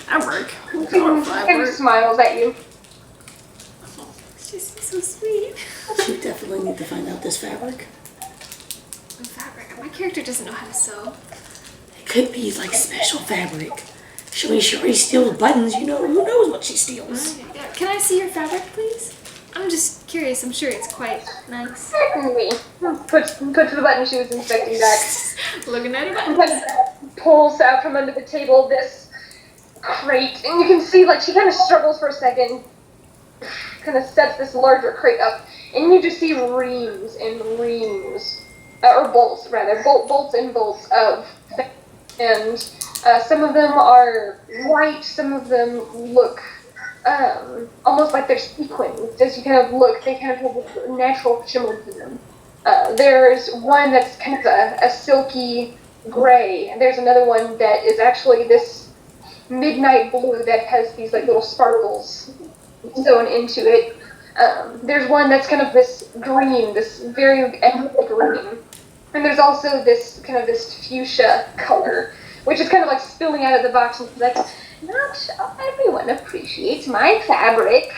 A: Fabric.
B: She kind of smiles at you.
C: She's so sweet.
A: You definitely need to find out this fabric.
C: Fabric. My character doesn't know how to sew.
A: It could be like special fabric. She steals buttons, you know. Who knows what she steals?
C: Okay, yeah. Can I see your fabric, please? I'm just curious. I'm sure it's quite nice.
B: Certainly. Puts the button she was inspecting back.
C: Looking at her
B: And
C: buttons.
B: kind of pulls out from under the table this crate, and you can see like she kind of struggles for a second, kind of sets this larger crate up, and you just see reams and reams, or bolts rather, bolts and bolts of things. And some of them are white, some of them look almost like they're sequins. As you kind of look, they kind of have a natural shimmer to them. There's one that's kind of a silky gray, and there's another one that is actually this midnight blue that has these like little sparkles sewn into it. There's one that's kind of this green, this very emerald green. And there's also this kind of this fuchsia color, which is kind of like spilling out of the box and like, not everyone appreciates my fabric.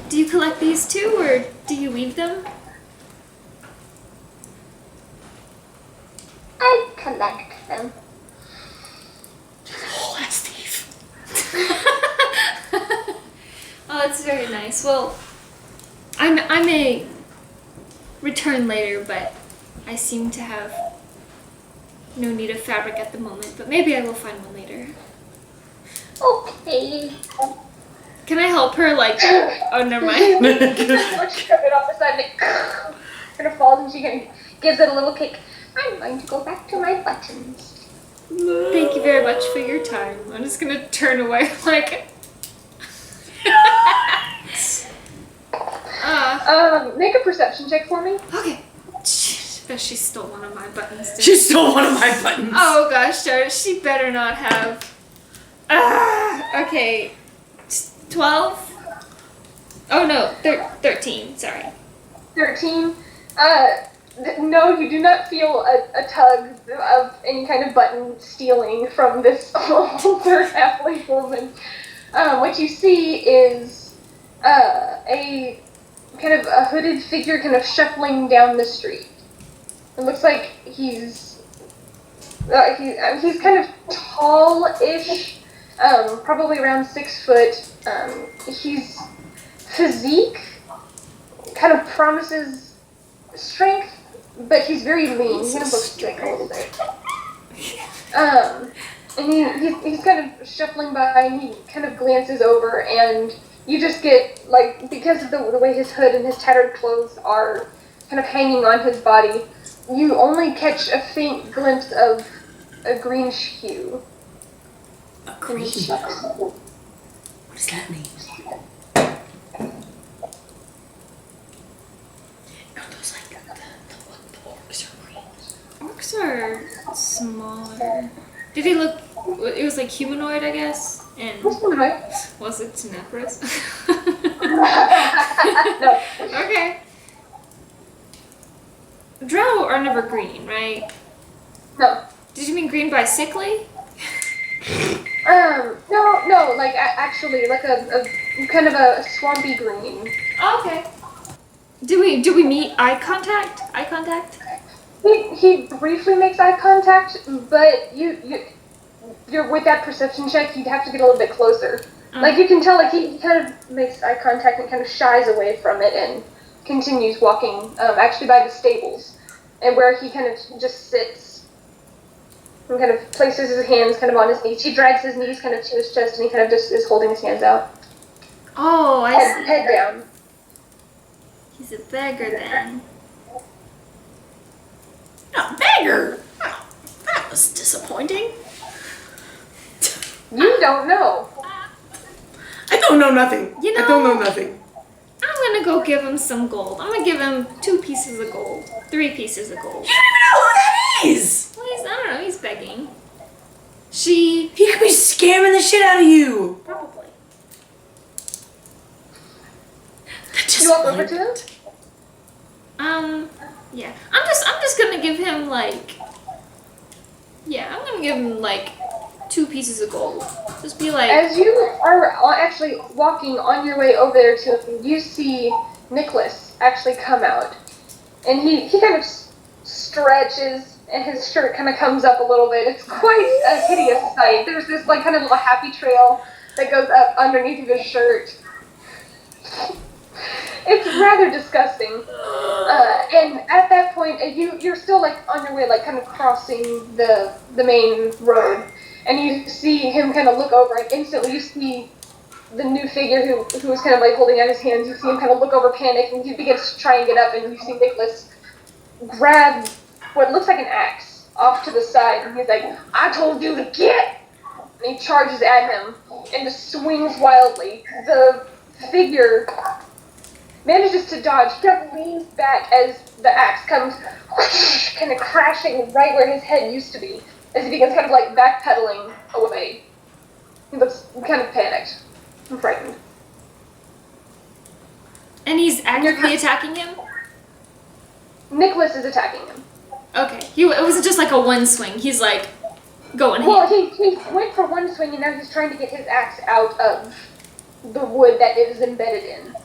C: Do you collect these too, or do you weave them?
B: I collect them.
A: Oh, that's thief.
C: Oh, that's very nice. Well, I may return later, but I seem to have no need of fabric at the moment. But maybe I will find one later.
B: Okay.
C: Can I help her? Like, oh, never mind.
B: She took it off the side and it kind of falls, and she kind of gives it a little kick. I'm going to go back to my buttons.
C: Thank you very much for your time. I'm just gonna turn away, like.
B: Make a perception check for me.
C: Okay. Bet she stole one of my buttons. Didn't
A: She stole one of my buttons.
C: Oh gosh, darn it, she better not have. Okay. 12? Oh no, 13, sorry.
B: 13. No, you do not feel a tug of any kind of button stealing from this older halfling woman. What you see is a kind of a hooded figure kind of shuffling down the street. It looks like he's kind of tall-ish, probably around 6 foot. His physique kind of promises strength, but he's very lean. He kind of looks like a little bit. And he's kind of shuffling by, and he kind of glances over, and you just get, like, because of the way his hood and his tattered clothes are kind of hanging on his body, you only catch a faint glimpse of a greenish hue.
A: A green? What does that mean? Are those like the orcs are green?
C: Orcs are smaller. Did he look? It was like humanoid, I guess. And was it Tenebris?
B: No.
C: Okay. Drow are never green, right?
B: No.
C: Did you mean green by sickly?
B: No, like actually, like a kind of a swampy green.
C: Okay. Do we meet eye contact? Eye contact?
B: He briefly makes eye contact, but you're with that perception check, you'd have to get a little bit closer. Like you can tell, like he kind of makes eye contact and kind of shies away from it and continues walking, actually by the stables, and where he kind of just sits and kind of places his hands kind of on his knees. He drags his knees kind of to his chest, and he kind of just is holding his hands out.
C: Oh, I see.
B: Head down.
C: He's a beggar then.
A: A beggar? Oh, that was disappointing.
B: You don't know.
A: I don't know nothing.
C: You know-
A: I don't know nothing.
C: I'm gonna go give him some gold. I'm gonna give him 2 pieces of gold. 3 pieces of gold.
A: You don't even know who that is!
C: Well, I don't know, he's begging. She...
A: He could be scamming the shit out of you.
C: Probably.
B: You walk over to him?
C: Yeah. I'm just gonna give him, like... Yeah, I'm gonna give him, like, 2 pieces of gold. Just be like...
B: As you are actually walking on your way over there to him, you see Nicholas actually come out. And he kind of stretches and his shirt kind of comes up a little bit. It's quite a hideous sight. There's this like kind of little happy trail that goes up underneath of his shirt. It's rather disgusting. And at that point, you're still like on your way, like kind of crossing the main road, and you see him kind of look over, and instantly you see the new figure who was kind of like holding out his hands. You see him kind of look over, panic, and he begins to try and get up, and you see Nicholas grab what looks like an axe off to the side, and he's like, "I told you to get!" And he charges at him and just swings wildly. The figure manages to dodge, kind of leans back as the axe comes whoosh, kind of crashing right where his head used to be, as he begins kind of like backpedaling away. He looks kind of panicked and frightened.
C: And he's actively attacking him?
B: Nicholas is attacking him.
C: Okay. It wasn't just like a one swing. He's like going
B: Well,
C: ham.
B: he went for one swing, and now he's trying to get his axe out of the wood that it is embedded in.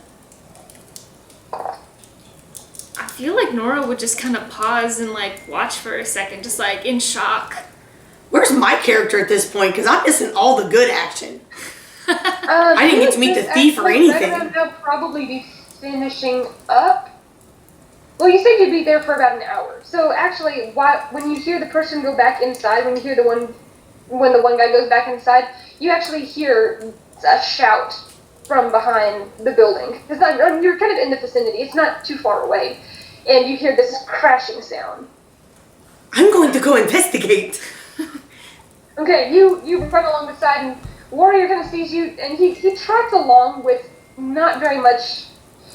C: I feel like Nora would just kind of pause and like watch for a second, just like in shock.
A: Where's my character at this point? Because I'm missing all the good action. I didn't get to meet the thief or anything.
B: They'll probably be finishing up. Well, you said you'd be there for about an hour. So actually, when you hear the person go back inside, when the one guy goes back inside, you actually hear a shout from behind the building. You're kind of in the vicinity. It's not too far away. And you hear this crashing sound.
A: I'm going to go investigate.
B: Okay, you run along the side, and Warrior kind of sees you, and he trots along with not very much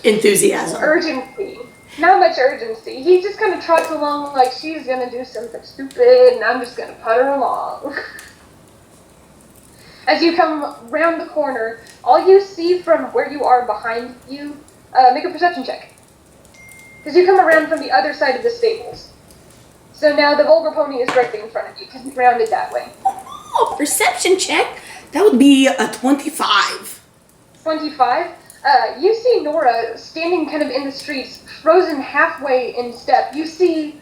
A: Enthusiasm.
B: urgency. Not much urgency. He just kind of trots along like she's gonna do something stupid, and I'm just gonna put her along. As you come round the corner, all you see from where you are behind you, make a perception check. Because you come around from the other side of the stables. So now the vulgar pony is directly in front of you, because it's rounded that way.
A: Oh, perception check. That would be a 25.
B: 25. You see Nora standing kind of in the streets, frozen halfway in step. You see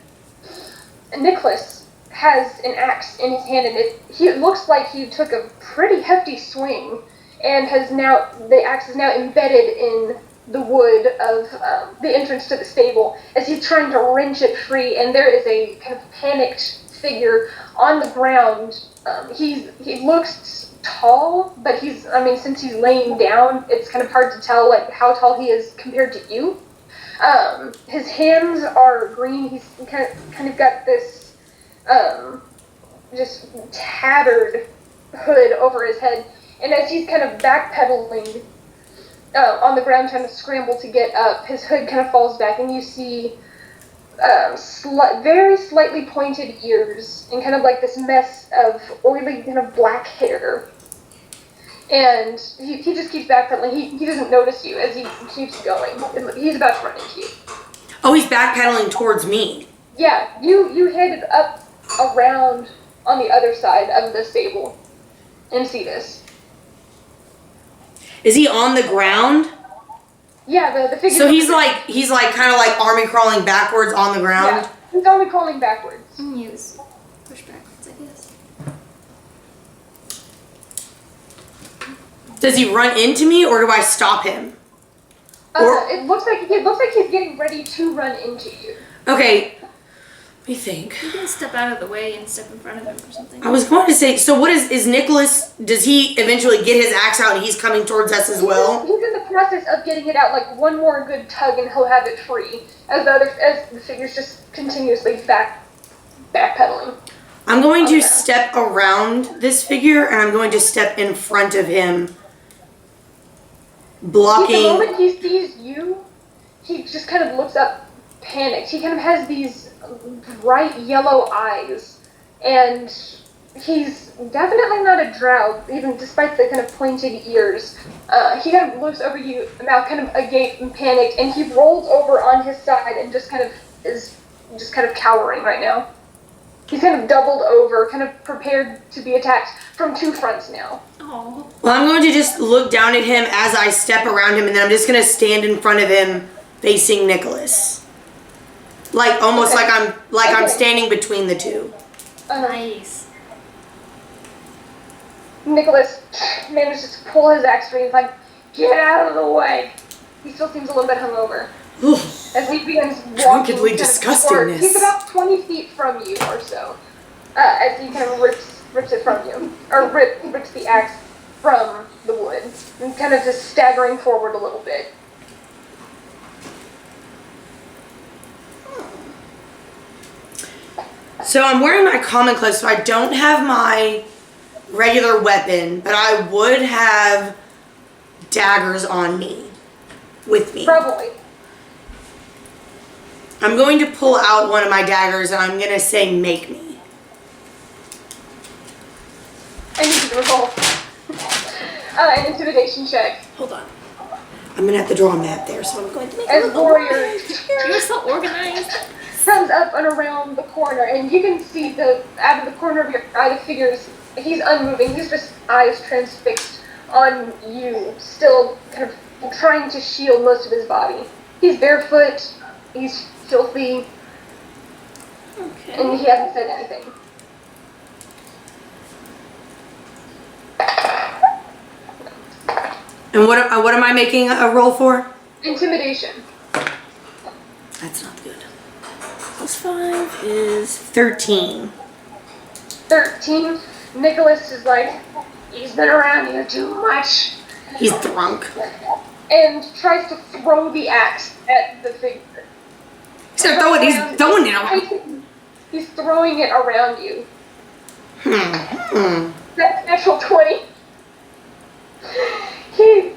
B: Nicholas has an axe in his hand, and it looks like he took a pretty hefty swing, and the axe is now embedded in the wood of the entrance to the stable as he's trying to wrench it free, and there is a kind of panicked figure on the ground. He looks tall, but since he's laying down, it's kind of hard to tell like how tall he is compared to you. His hands are green. He's kind of got this just tattered hood over his head, and as he's kind of backpedaling on the ground trying to scramble to get up, his hood kind of falls back, and you see very slightly pointed ears and kind of like this mess of oily kind of black hair. And he just keeps backpedaling. He doesn't notice you as he keeps going. He's about to run into you.
A: Oh, he's backpedaling towards me.
B: Yeah, you headed up around on the other side of the stable and see this.
A: Is he on the ground?
B: Yeah, the figure.
A: So he's like kind of like army crawling backwards on the ground.
B: Yeah, he's only crawling backwards.
C: Use push backwards, I guess.
A: Does he run into me, or do I stop him?
B: It looks like he's getting ready to run into you.
A: Okay, let me think.
C: You can step out of the way and step in front of him or something.
A: I was going to say, so what is Nicholas, does he eventually get his axe out and he's coming towards us as well?
B: He's in the process of getting it out, like one more good tug and he'll have it free, as the figure's just continuously backpedaling.
A: I'm going to step around this figure, and I'm going to step in front of him, blocking.
B: The moment he sees you, he just kind of looks up, panicked. He kind of has these bright yellow eyes, and he's definitely not a drow, even despite the kind of pointed ears. He kind of looks over you, mouth kind of agape and panicked, and he rolls over on his side and just kind of is just kind of cowering right now. He's kind of doubled over, kind of prepared to be attacked from two fronts now.
C: Oh.
A: Well, I'm going to just look down at him as I step around him, and then I'm just going to stand in front of him, facing Nicholas. Like almost
B: Okay.
A: I'm
B: Okay.
A: standing between the two.
C: Nice.
B: Nicholas manages to pull his axe free and is like, get out of the way. He still seems a little bit hungover. As he begins walking,
A: Drunkenly
B: kind of
A: disgustingness.
B: toward- He's about 20 feet from you or so. As he kind of rips it from you. Or rips the axe from the wood. And kind of just staggering forward a little bit.
A: So I'm wearing my common clothes, so I don't have my regular weapon, but I would have daggers on me, with me.
B: Probably.
A: I'm going to pull out one of my daggers and I'm going to say, make me.
B: I need you to roll an intimidation check.
A: Hold on. I'm going to have to draw a map there, so I'm going to make a
B: As
A: little
B: warrior
C: You're so organized.
B: comes up and around the corner, and you can see out of the corner of your eye, the figures. He's unmoving. He's just eyes transfixed on you, still kind of trying to shield most of his body. He's barefoot. He's filthy,
A: Okay.
B: and he hasn't said anything.
A: And what am I making a roll for?
B: Intimidation.
A: That's not good. +5 is 13.
B: 13. Nicholas is like, he's been around here too much,
A: He's drunk.
B: and tries to throw the axe at the figure.
A: He's gonna throw it. He's throwing it around.
B: He's throwing it around you.
A: Hmm.
B: That's natural 20. He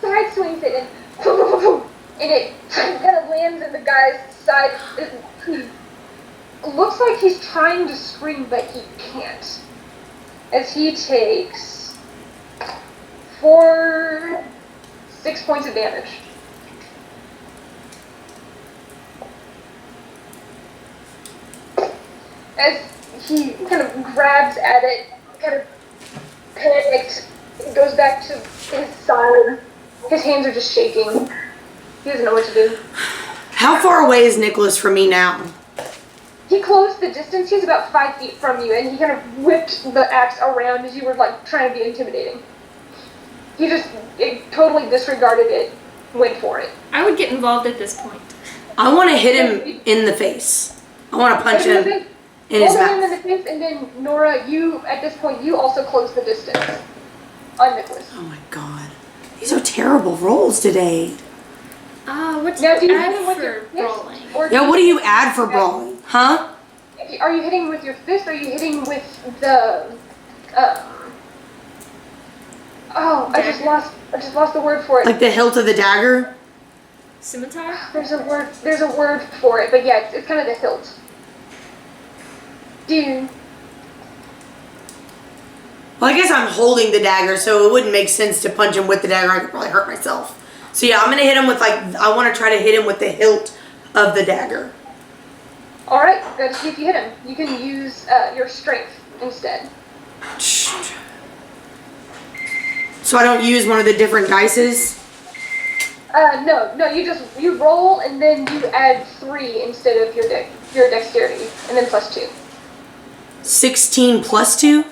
B: side swings it and it kind of lands in the guy's side. He looks like he's trying to scream, but he can't. As he takes 6 points of damage. As he kind of grabs at it, kind of panicked, goes back to his side. His hands are just shaking. He doesn't know what to do.
A: How far away is Nicholas from me now?
B: He closed the distance. He's about 5 feet from you, and he kind of whipped the axe around as you were like trying to be intimidating. He just totally disregarded it, went for it.
C: I would get involved at this point.
A: I want to hit him in the face. I want to punch him in his
B: Hold him in
A: mouth.
B: the face, and then Nora, you at this point you also close the distance on Nicholas.
A: Oh my god. These are terrible rolls today.
C: What do
B: Now, do
C: you
B: you hit him
C: add
B: with
C: for
B: your fist?
C: brawling?
B: Or
A: Yeah, what do you add for brawling? Huh?
B: Are you hitting with your fist? Or are you hitting with the? I just lost the word for it.
A: Like the hilt of the dagger?
C: Scimitar?
B: There's a word for it, but yeah, it's kind of the hilt. Dude.
A: Well, I guess I'm holding the dagger, so it wouldn't make sense to punch him with the dagger. I could probably hurt myself. So yeah, I'm going to hit him with I want to try to hit him with the hilt of the dagger.
B: Alright, go to see if you hit him. You can use your strength instead.
A: So I don't use one of the different dices?
B: No, you roll and then you add 3 instead of your dexterity, and then +2.
A: 16 plus 2?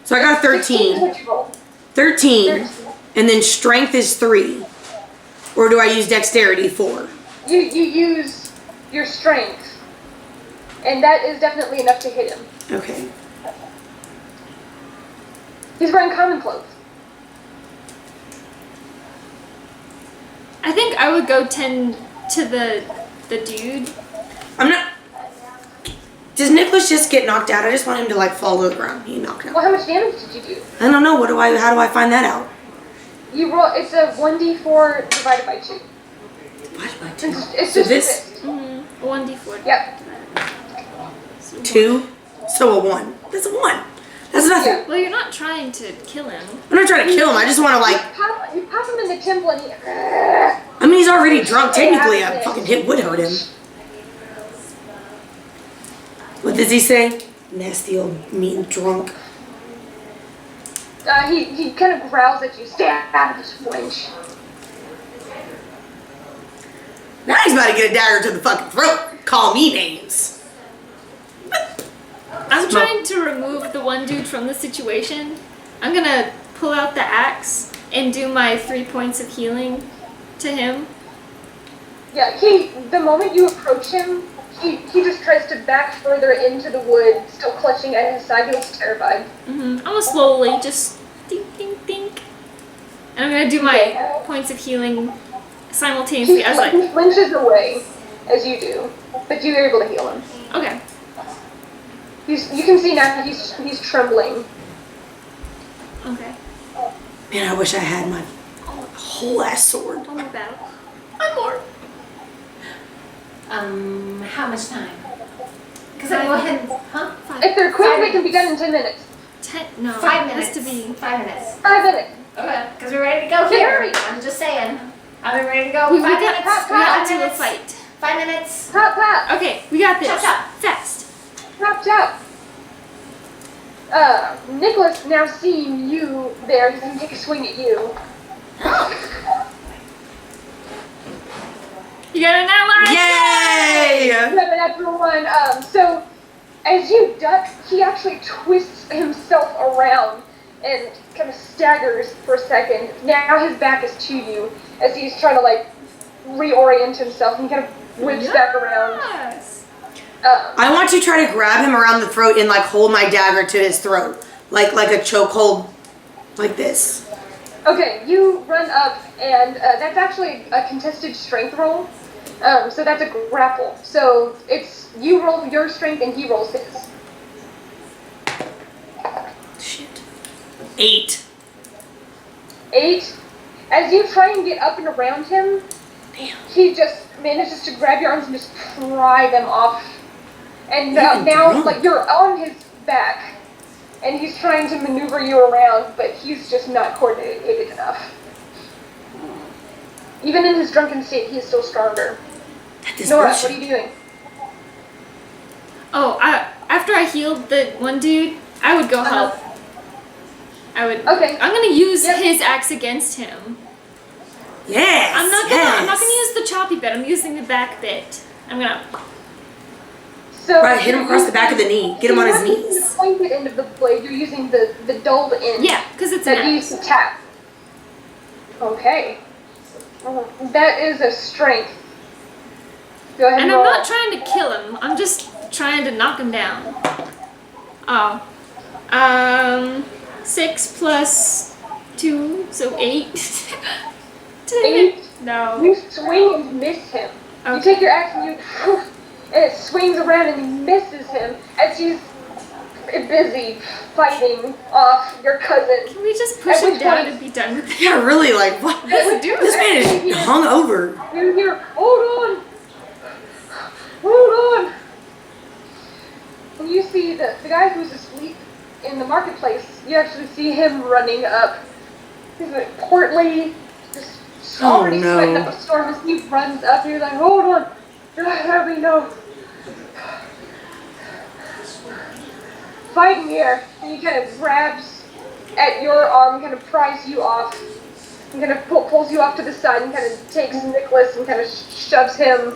A: So I got a
B: 16 is
A: 13.
B: what you roll.
A: 13. And then strength is 3. Or do I use dexterity 4?
B: You use your strength, and that is definitely enough to hit him.
A: Okay.
B: He's wearing common clothes.
C: I think I would go tend to the dude.
A: I'm not... Does Nicholas just get knocked out? I just want him to fall to the ground. He knocked out.
B: Well, how much damage did you do?
A: I don't know. How do I find that out?
B: You roll. It's a 1d4 divided by 2.
A: What am I doing?
B: It's
A: So
B: just
A: this-
B: a fist.
C: 1d4.
B: Yep.
A: 2? So a 1. That's a 1. That's nothing.
B: Yeah.
C: Well, you're not trying to kill him.
A: I'm not trying to kill him. I just want to
B: You pop him in the temple, and he.
A: I mean, he's already drunk. Technically, a fucking hit would hurt him. What does he say? Nasty old mean drunk.
B: He kind of growls at you. Stay out of this wench.
A: Now he's about to get a dagger to the fucking throat. Call me names.
C: I'm trying to remove the one dude from the situation. I'm gonna pull out the axe and do my 3 points of healing to him.
B: Yeah, the moment you approach him, he just tries to back further into the wood, still clutching at his side. He looks terrified.
C: I'm gonna slowly just dink, dink, dink. And I'm gonna do my points of healing simultaneously as
B: He flinches away as you do, but you're able to heal him.
C: Okay.
B: You can see now he's trembling.
C: Okay.
A: Man, I wish I had my whole ass sword.
C: One more battle.
A: One more.
D: How much time? Because I go ahead and, huh?
B: If they're quick, they can be done in 10 minutes.
C: 10? No.
D: 5
C: it
D: minutes.
C: has to be.
D: 5 minutes.
B: 5 minutes.
D: Okay, because we're ready to go here. I'm just saying. Are we ready to go?
C: We
D: 5
C: got
D: minutes.
C: to a fight.
D: 5 minutes.
B: Pop, pop.
C: Okay, we got this.
D: Chop, chop.
C: Fast.
B: Chop, chop. Nicholas, now seeing you there, he's going to take a swing at you.
C: You got a nat one?
A: Yay!
B: You have a natural one. So, as you duck, he actually twists himself around and kind of staggers for a second. Now his back is to you as he's trying to, like, reorient himself, and he kind of whips back around.
C: Yes.
A: I want to try to grab him around the throat and like hold my dagger to his throat. Like a chokehold. Like this.
B: Okay, you run up, and that's actually a contested strength roll. So that's a grapple. So it's you roll your strength and he rolls his.
A: Shit. 8.
B: 8. As you try and get up and around him,
A: Damn.
B: he just manages to grab your arms and just pry them off. And
A: Even
B: now,
A: drunk.
B: like, you're on his back, and he's trying to maneuver you around, but he's just not coordinated enough. Even in his drunken state, he is still stronger.
A: That is
B: Nora,
A: bullshit.
B: what are you doing?
C: Oh, after I healed the one dude, I would go help.
B: Okay.
C: I'm gonna use
B: Yep.
C: his axe against him.
A: Yes.
C: I'm not
A: yes.
C: gonna use the choppy bit. I'm using the back bit. I'm gonna.
B: So
A: Right, hit him across the back of the knee. Get him on his
B: You're not using
A: knees.
B: the pointed end of the blade. You're using the dulled end.
C: Yeah, because it's an
B: That you use
C: axe.
B: to tap. Okay. That is a strength. Go ahead
C: And
B: and
C: I'm
B: roll.
C: not trying to kill him. I'm just trying to knock him down. Oh. 6 plus 2, so 8. Did I
B: 8.
C: hit? No.
B: You swing and miss him. You
C: Okay.
B: take your axe and and it swings around and he misses him as he's busy fighting off your cousin.
C: Can we just push
B: At
C: him
B: which
C: down
B: point-
C: and be done with it?
A: Yeah, really, like, what?
B: This
A: This man is hung over.
B: You hear, hold on! Hold on! And you see the guy who's asleep in the marketplace, you actually see him running up. He's like portly, just already
A: no.
B: sweating up a storm as he runs up and you're like, hold on! Let me know. Fighting here. And he kind of grabs at your arm, kind of pries you off, and kind of pulls you off to the side and kind of takes Nicholas and kind of shoves him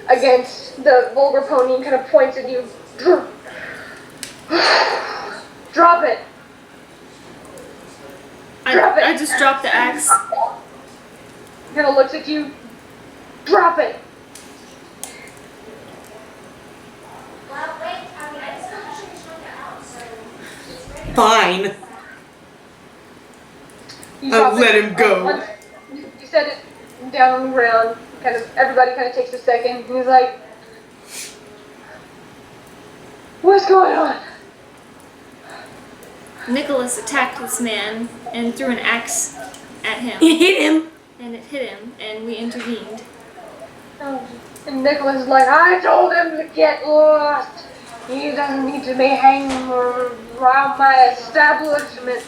B: against the vulgar pony and kind of points at you. Drop it. Drop it.
C: I just dropped the axe.
B: Kind of looks at you. Drop it.
D: Well, wait. I mean, I just want to show you something out, so it's ready.
A: Fine.
B: You
A: I'll
B: drop
A: let
B: it.
A: him go.
B: Once you set it down on the ground. Kind of everybody kind of takes a second. And he's like, "What's going on?"
C: Nicholas attacked this man and threw an axe at him.
A: He hit him.
C: And it hit him, and we intervened.
B: And Nicholas is like, "I told him to get lost. He doesn't need to be hanging around my establishment."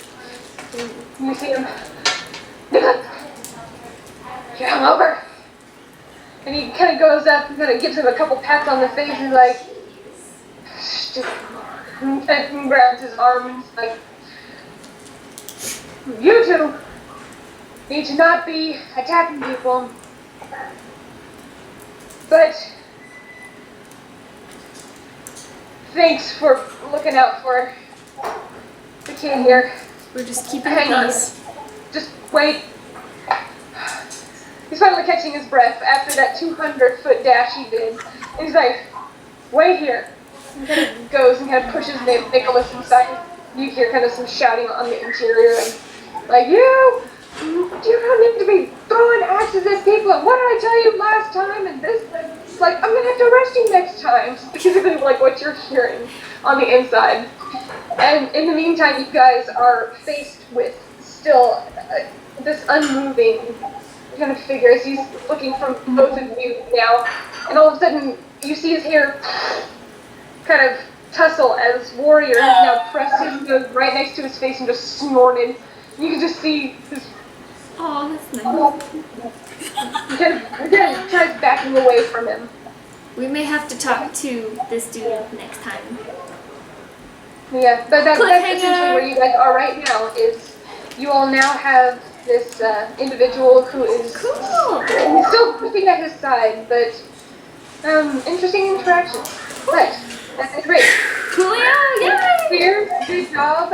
B: And you see him. Nicholas, you're hungover. And he kind of goes up and kind of gives him a couple pats on the face and like, and grabs his arm and he's like, "You two need to not be attacking people." But thanks for looking out for the kid here.
C: We're just keeping
B: Hang on.
C: peace.
B: Just wait. He's finally catching his breath after that 200-foot dash he did. And he's like, wait here. And kind of goes and kind of pushes Nicholas inside. You hear kind of some shouting on the interior. And like, you don't need to be throwing axes at people. And what did I tell you last time? And this, it's like, I'm going to have to arrest you next time. It's basically like what you're hearing on the inside. And in the meantime, you guys are faced with still this unmoving kind of figure as he's looking from both of you now. And all of a sudden, you see his hair kind of tussle as Warrior has now pressed his nose right next to his face and just snorted. You can just see his...
C: Oh, that's nice.
B: He kind of again tries backing away from him.
C: We may have to talk to this dude next time.
B: Yeah, but that's
C: Cliffhanger.
B: essentially where you guys are right now, is you all now have this individual who is
C: Cool.
B: he's still sitting at his side, but interesting interactions. But that's great.
C: Coolio, yay!
B: Here, good job,